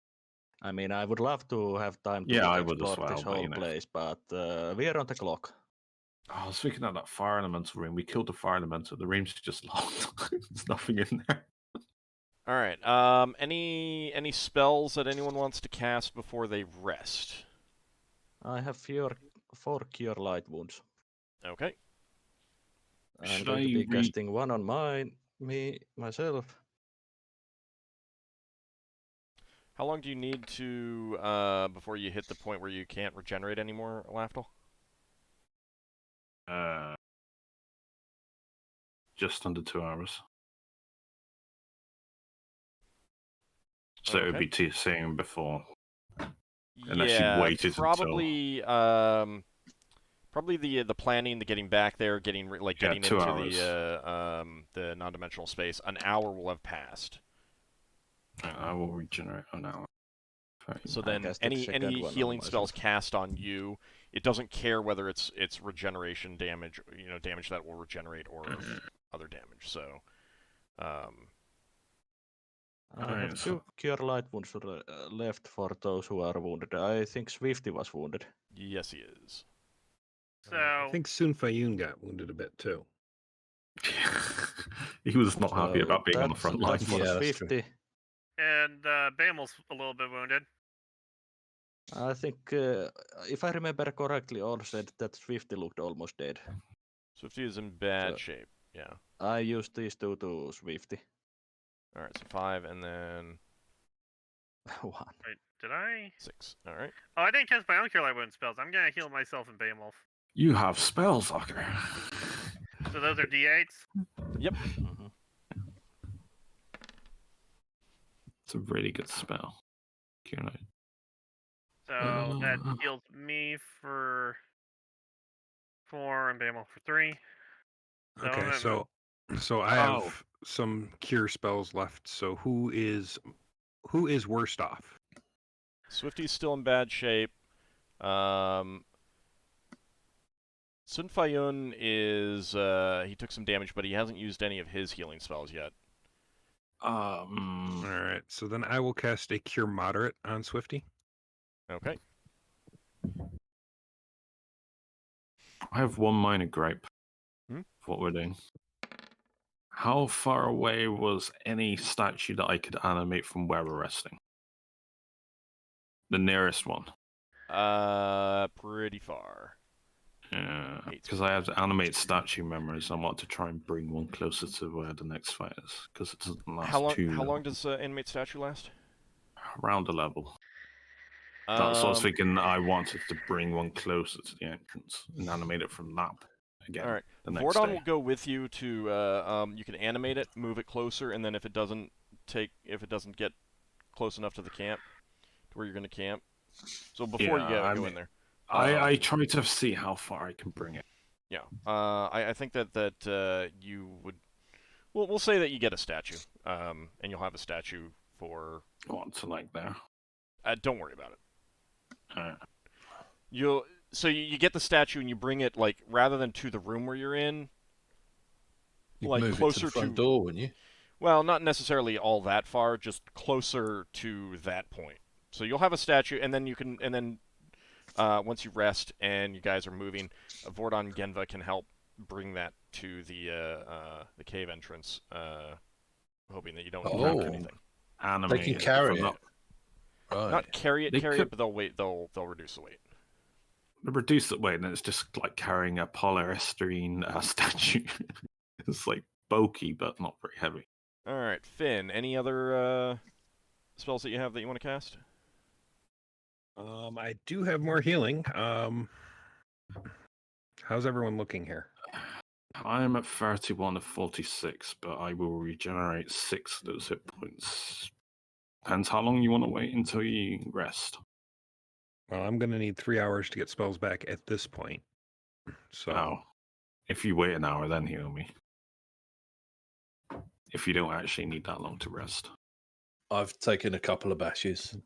I mean, I would love to have time to Yeah, I would explore as well, this but, whole place, but we are on the clock. I was thinking of that fire elemental room. We killed the fire elemental. The room's just locked. There's nothing in there. All right. Any spells that anyone wants to cast before they rest? I have 4 cure light wounds. Okay. I'm going to be casting one on myself. How long do you need to before you hit the point where you can't regenerate anymore, Lafdul? Just under 2 hours. So it would be the same before. Unless you waited probably, probably the planning, the getting back there, getting getting into the non-dimensional space. An hour will have passed. I will regenerate an hour. So then, any healing spells cast on you, it doesn't care whether it's regeneration damage, damage that will regenerate or other damage. So, I have 2 cure light wounds left for those who are wounded. I think Swifty was wounded. Yes, he is. So I think Sun Fayun got wounded a bit too. He was not happy about being on the front line. For Swifty. And Bamel's a little bit wounded. I think, if I remember correctly, all said that Swifty looked almost dead. Swifty is in bad shape. Yeah. I used these 2 to Swifty. All right, so 5 and then 1. Wait, did I? 6. All right. Oh, I didn't cast my own cure light wound spells. I'm gonna heal myself and Bamel. You have spells, Ockar. So those are D8s? Yep. It's a really good spell. Cure light. So that heals me for 4 and Bamel for 3. Okay, so I have some cure spells left. So who is worst off? Swifty's still in bad shape. Sun Fayun is he took some damage, but he hasn't used any of his healing spells yet. All right, so then I will cast a cure moderate on Swifty. Okay. I have one minor gripe for what we're doing. How far away was any statue that I could animate from where we're resting? The nearest one. Pretty far. Yeah, because I have to animate statue memories. I want to try and bring one closer to where the next fight is, because it doesn't last How long does animate statue last? Around a level. That's what I was thinking. I wanted to bring one closer to the entrance and animate it from that again. All right. The next Vordon day. will go with you to. You can animate it, move it closer, and then if it doesn't get close enough to the camp, to where you're going to camp. So before you go in there. I try to see how far I can bring it. Yeah. I think that you would. We'll say that you get a statue, and you'll have a statue for. To like there. Don't worry about it. You get the statue and you bring it rather than to the room where you're in, You'd like move closer it to the front door, wouldn't you? Well, not necessarily all that far, just closer to that point. So you'll have a statue, and then once you rest and you guys are moving, Vordon and Genva can help bring that to the cave entrance hoping that you don't Oh. encounter anything. Animate They can it carry from it. Right. Not carry it, They carry could- it, but they'll weight. They'll reduce the weight. reduce the weight, and it's just like carrying a polystyrene statue. It's like bulky, but not very heavy. All right, Finn. Any other spells that you have that you want to cast? I do have more healing. How's everyone looking here? I'm at 31 of 46, but I will regenerate 6 of those hit points. Depends how long you want to wait until you rest. Well, I'm going to need 3 hours to get spells back at this point. So, Oh, if you wait an hour, then heal me. If you don't actually need that long to rest. I've taken a couple of bashes.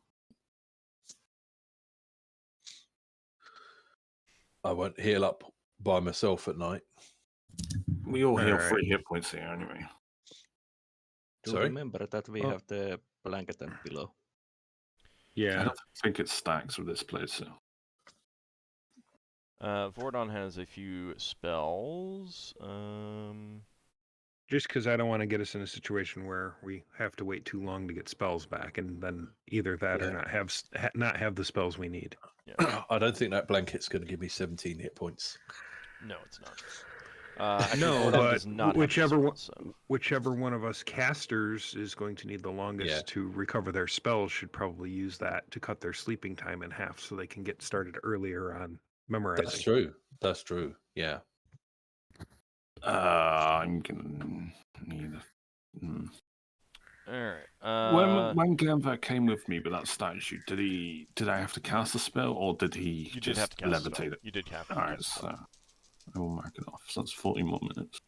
I won't heal up by myself at night. We all heal Alright. 3 hit points here anyway. Do Sorry? remember that we have the blanket and pillow. I yeah. don't think it stacks with this place. So. Vordon has a few spells. Just because I don't want to get us in a situation where we have to wait too long to get spells back, and then either that or not have the spells we need. Yeah. I don't think that blanket's going to give me 17 hit points. No, it's not. Actually, No, Vordon but does not whichever have one, spells, so. whichever one of us casters is going to need the longest to recover their spells should probably use that to cut their sleeping time in half, so they can get started earlier on memorizing. That's true. That's true. Yeah. I'm gonna need All right. when Glenvar came with me with that statue, did I have to cast a spell, or did he You did just have to cast a spell. levitate it? You did have to. Alright, cast a spell. so I will mark it off. So that's 40 more minutes.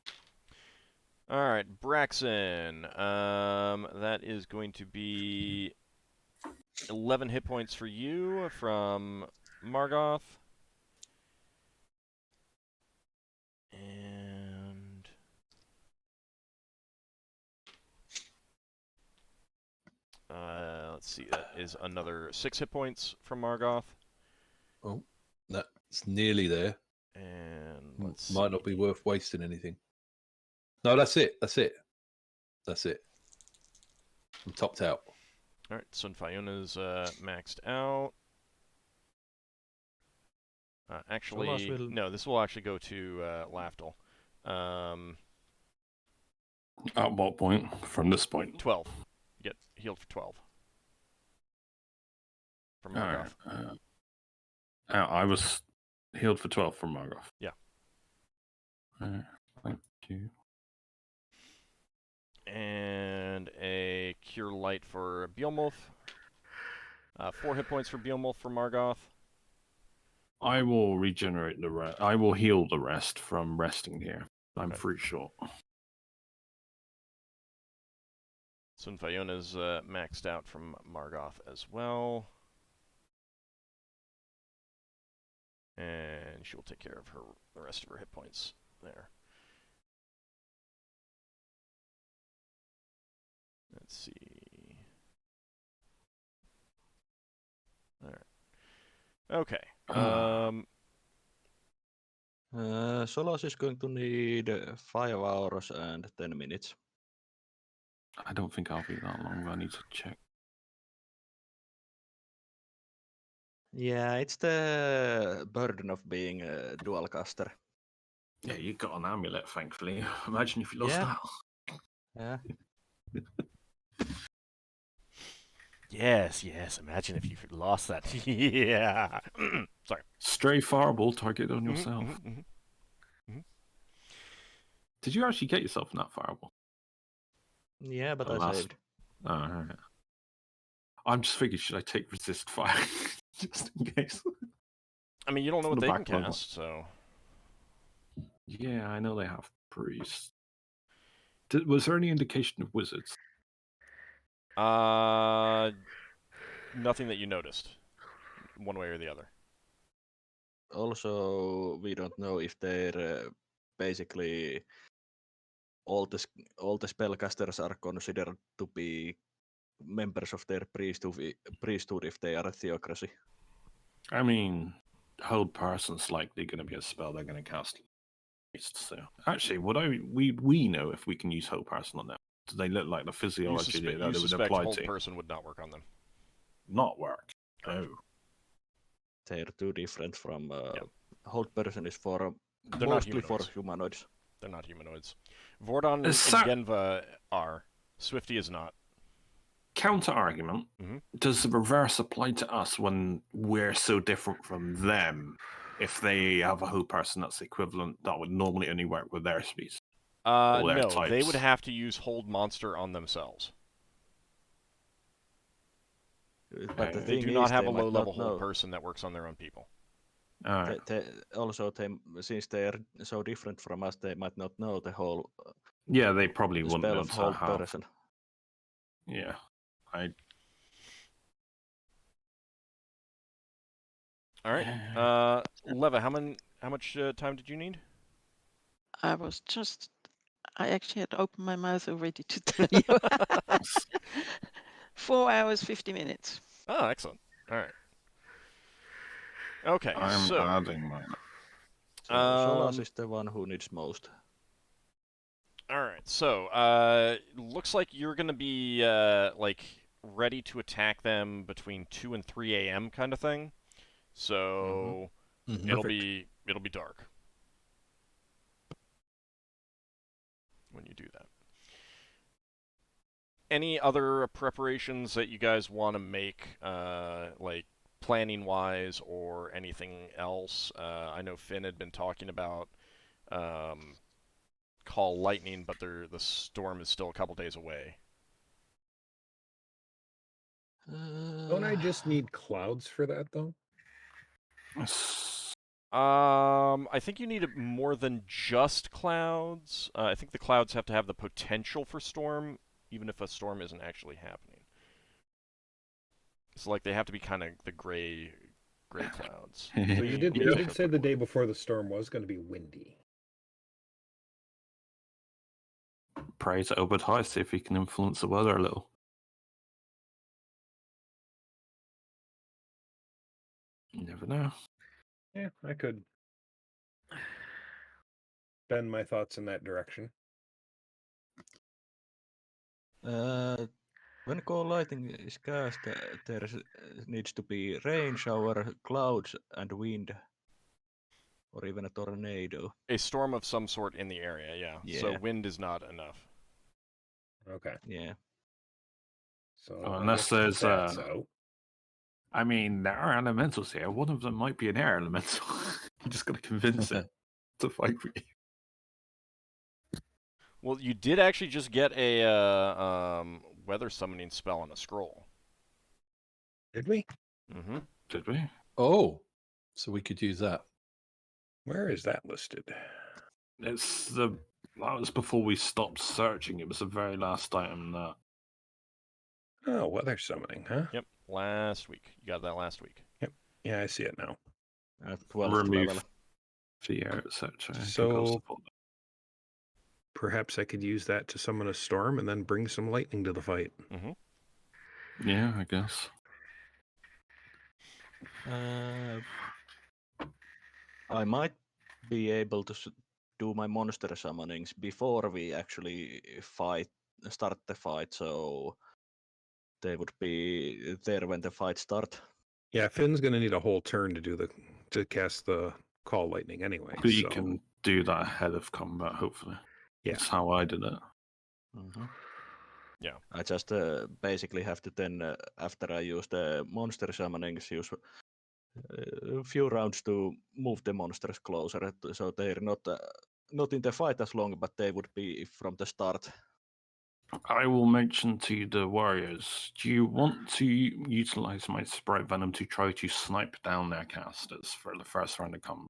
All right, Braxon. That is going to be 11 hit points for you from Margoth. And let's see, that is another 6 hit points from Margoth. Oh, that's nearly there. And let's Might see. not be worth wasting anything. No, that's it. That's it. That's it. I'm topped out. All right, Sunfiona's maxed out. Actually, Solas will- no, this will actually go to Lafdul. At what point? From this point? 12. You get healed for 12. From Margoth. Alright, I was healed for 12 from Margoth. Yeah. Thank you. And a Cure Light for Beowulf. 4 hit points for Beowulf for Margoth. I will regenerate the rest. I will heal the rest from resting here. I'm Okay. 3 short. Sunfiona's maxed out from Margoth as well. And she will take care of the rest of her hit points there. Let's see. All right. Okay. Solas is going to need 5 hours and 10 minutes. I don't think I'll be that long. I need to check. Yeah, it's the burden of being a dual caster. Yeah, you got an amulet, thankfully. Imagine if you lost Yeah. that. Yeah. Yes. Imagine if you lost that. Yeah. Sorry. Stray fireball target on Mhm, yourself. mhm, mhm. Did you actually get yourself in that fireball? Yeah, but I Alas. saved. Oh, alright. I'm just thinking, should I take resist fire just in case? I mean, you don't know what The they can backlog. cast, so. Yeah, I know they have priests. Was there any indication of wizards? Nothing that you noticed, one way or the other. Also, we don't know if they're basically all the spellcasters are considered to be members of their priesthood if they are a theocracy. I mean, whole person's likely going to be a spell they're going to cast. So actually, we know if we can use whole person on them. Do they look like the physiology that you they would suspect apply hold to? person would not work on them. Not work. Correct. Oh. They're too different from Yeah. hold person is for They're not mostly for humanoids. humanoids. They're not humanoids. Vordon and Genva are. Swifty is not. Counter argument: does the reverse apply to us when we're so different from them? If they have a hold person that's equivalent, that would normally only work with their species. No, types. they would have to use hold monster on themselves. But the They thing do not is, have they a might low-level not know. hold person that works on their own people. Alright. Since they are so different from us, they might not know the whole Yeah, they probably wouldn't spell be of able hold to have. person. Yeah, All right. Leva, how much time did you need? I actually had opened my mouth already to tell you. 4 hours, 50 minutes. Oh, excellent. All right. Okay, I'm so adding mine. So Solas is the one who needs most. all right, so looks like you're gonna be like ready to attack them between 2 and 3 a.m. kind of thing. So it'll be dark when you do that. Any other preparations that you guys want to make, like planning wise or anything else? I know Finn had been talking about call lightning, but the storm is still a couple days away. Don't I just need clouds for that, though? I think you need more than just clouds. I think the clouds have to have the potential for storm, even if a storm isn't actually happening. So like they have to be kind of the gray clouds. So you did say the day before the storm was going to be windy. Pray to Obed High, see if he can influence the weather a little. You never know. Yeah, I could bend my thoughts in that direction. When call lightning is cast, there needs to be rain, shower, clouds, and wind, or even a tornado. A storm of some sort in the area, yeah. So wind is not enough. Okay. Yeah. So unless there's I mean, there are elementals here. One of them might be an air elemental. You just got to convince it to fight for you. Well, you did actually just get a weather summoning spell on a scroll. Did we? Mm-hmm. Did we? Oh, so we could use that. Where is that listed? That was before we stopped searching. It was the very last item that. Oh, weather summoning, huh? Yep, last week. You got that last week. Yep. Yeah, I see it now. At 12th level. Fear, etc. So perhaps I could use that to summon a storm and then bring some lightning to the fight. Mm-hmm. Yeah, I guess. I might be able to do my monster summonings before we actually start the fight, so they would be there when the fight starts. Yeah, Finn's going to need a whole turn to cast the call lightning anyway. But you can do that ahead of combat, hopefully. Yeah. That's how I did it. Mm-hmm. Yeah. I just basically have to then, after I use the monster summonings, use a few rounds to move the monsters closer, so they're not in the fight as long, but they would be from the start. I will mention to the warriors, do you want to utilize my Sprite Venom to try to snipe down their casters for the first round of combat?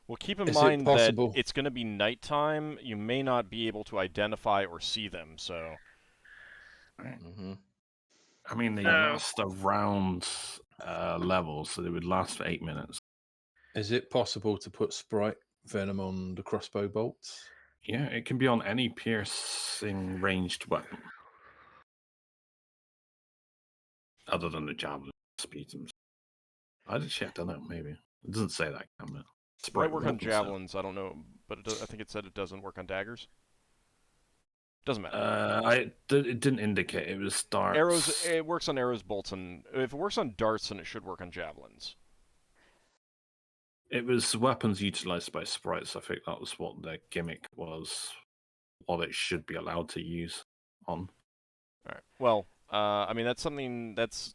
Well, keep in mind that it's going to be nighttime. You may not be able to identify or see them, so... Mm-hmm. I mean, they last around levels, so they would last for 8 minutes. Is it possible to put Sprite Venom on the crossbow bolts? Yeah, it can be on any piercing ranged weapon. Other than the javelin speeds. I don't know, maybe. It doesn't say that, can it? It might work on javelins, I don't know, but I think it said it doesn't work on daggers. Doesn't matter. It didn't indicate. It was darts. Arrows. It works on arrows, bolts, and if it works on darts, then it should work on javelins. It was weapons utilized by sprites. I think that was what their gimmick was. What it should be allowed to use on. All right. Well, I mean that's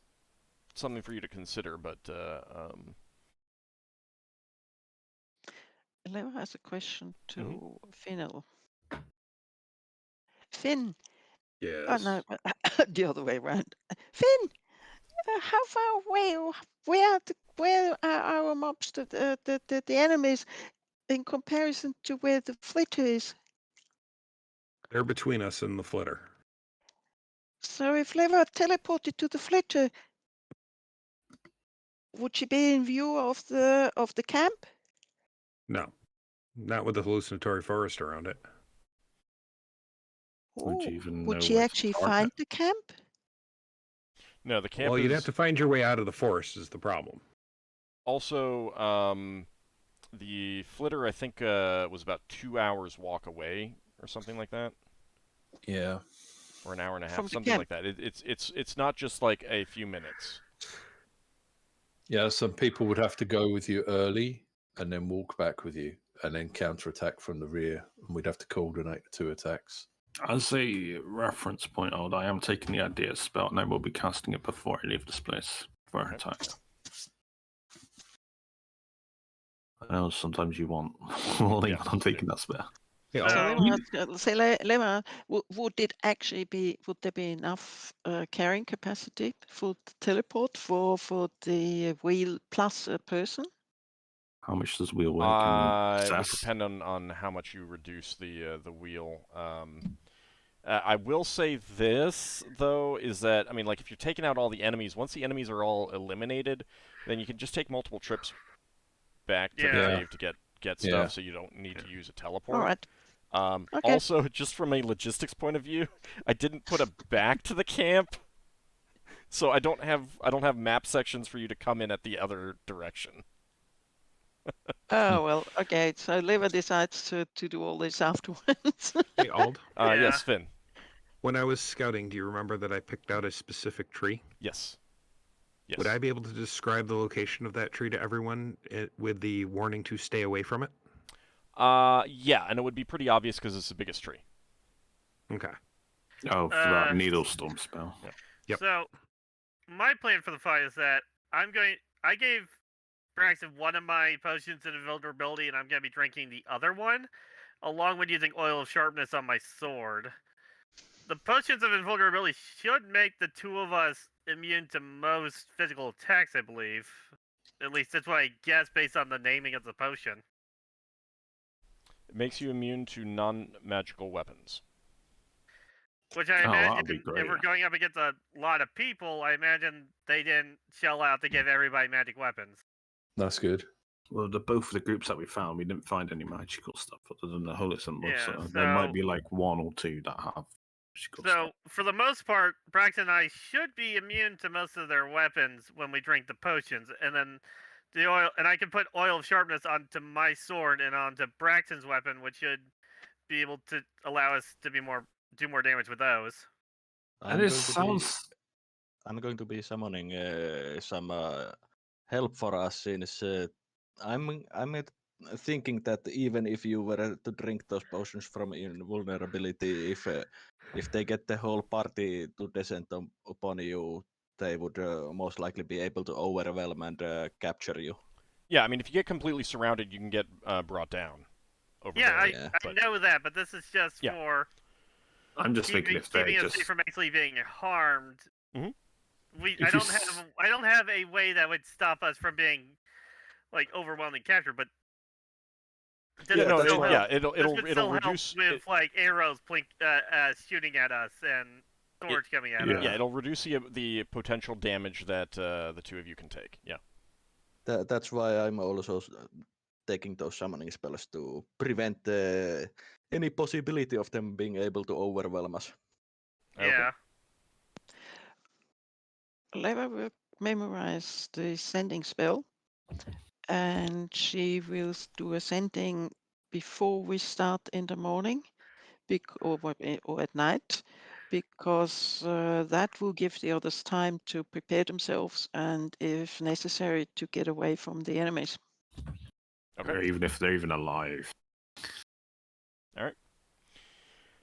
something for you to consider, but Leo has a question to Finnel. Finn. Yes. Oh no, the other way around. Finn, how far away? Where are our mobs, the enemies, in comparison to where the flitter is? They're between us and the flitter. So if Leva teleported to the flitter, would she be in view of the camp? No, not with the hallucinatory forest around it. Would you even Would know she where to actually target? find the camp? no, the camp Well, is you'd have to find your way out of the forest is the problem. also the flitter. I think was about 2 hours walk away or something like that. Yeah. Or an hour and a half, From the something camp. like that. It's not just like a few minutes. Yeah, some people would have to go with you early and then walk back with you and then counterattack from the rear, and we'd have to coordinate the 2 attacks. As a reference point, I am taking the idea of spell, and I will be casting it before I leave this place for an attack. I know sometimes you want leave on taking that spell. Yeah, So Lema, would there be enough carrying capacity for the teleport for the wheel plus a person? How much does wheel weigh? It would depend on how much you reduce the wheel. I will say this though is that I mean, like if you're taking out all the enemies, once the enemies are all eliminated, then you can just take multiple trips back to the cave to get stuff, so you don't need to use a teleport. All right. Okay. Also, just from a logistics point of view, I didn't put a back to the camp, so I don't have map sections for you to come in at the other direction. Oh well, okay. So Leva decides to do all this afterwards. Hey, Ald. Yes, Finn. When I was scouting, do you remember that I picked out a specific tree? Yes. Yes. Would I be able to describe the location of that tree to everyone with the warning to stay away from it? Yeah, and it would be pretty obvious because it's the biggest tree. Okay. Oh, for that needle storm spell. Yeah. Yep. So, my plan for the fight is that I gave Braxon one of my potions of invulnerability, and I'm going to be drinking the other one, along with using oil of sharpness on my sword. The potions of invulnerability should make the 2 of us immune to most physical attacks, I believe. At least that's what I guess based on the naming of the potion. It makes you immune to non-magical weapons. Which I imagine, great. if we're going up against a lot of people, I imagine they didn't shell out to give everybody magic weapons. That's good. Well, both of the groups that we found, we didn't find any magical stuff other than the holy symbol. Yeah, so there might be like 1 or 2 that have magical stuff. So, for the most part, Braxon and I should be immune to most of their weapons when we drink the potions, and then the oil, and I can put oil of sharpness onto my sword and onto Braxton's weapon, which should be able to allow us to do more damage with those. I'm going to be summoning some help for us, since I'm thinking that even if you were to drink those potions from invulnerability, if they get the whole party to descend upon you, they would most likely be able to overwhelm and capture you. Yeah, I mean, if you get completely surrounded, you can get brought down. I know that, but this is just for. I'm just thinking if they keeping us safe from actually being harmed. Mm-hmm. I don't have a way that would stop us from being like overwhelmed and captured, but it'll still reduce help with like arrows shooting at us and swords coming at us. Yeah, it'll reduce the potential damage that the 2 of you can take. Yeah. That's why I'm also taking those summoning spells to prevent any possibility of them being able to overwhelm us. Yeah. Leva will memorize the sending spell, and she will do a sending before we start in the morning, or at night, because that will give the others time to prepare themselves and, if necessary, to get away from the enemies. Okay. Or even if they're even alive.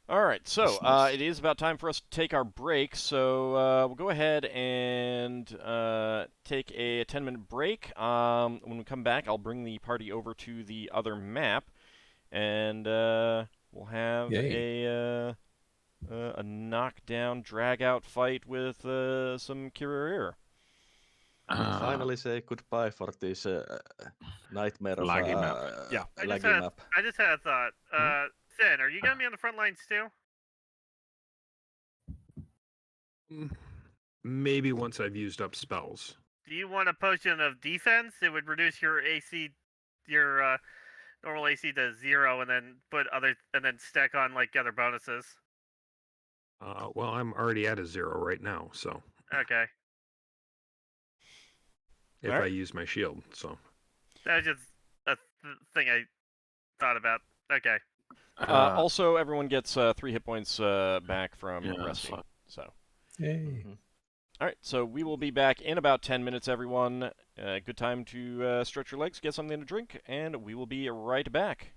All right, so That's nice. it is about time for us to take our break, so we'll go ahead and take a 10-minute break. When we come back, I'll bring the party over to the other map, and we'll have a knockdown, drag-out fight with some Kirir. Finally say goodbye for this nightmare of Laggy map. Yeah. laggy map. I just had a thought. Finn, are you gonna be on the front lines too? Maybe once I've used up spells. Do you want a potion of defense? It would reduce your AC, your normal AC to 0, and then stack on like other bonuses. Well, I'm already at a 0 right now, so Okay. if I use my shield, so That was just a thing I thought about. Okay. Also, everyone gets 3 hit points back from resting. So. Yay. All right, so we will be back in about 10 minutes, everyone. Good time to stretch your legs, get something to drink, and we will be right back.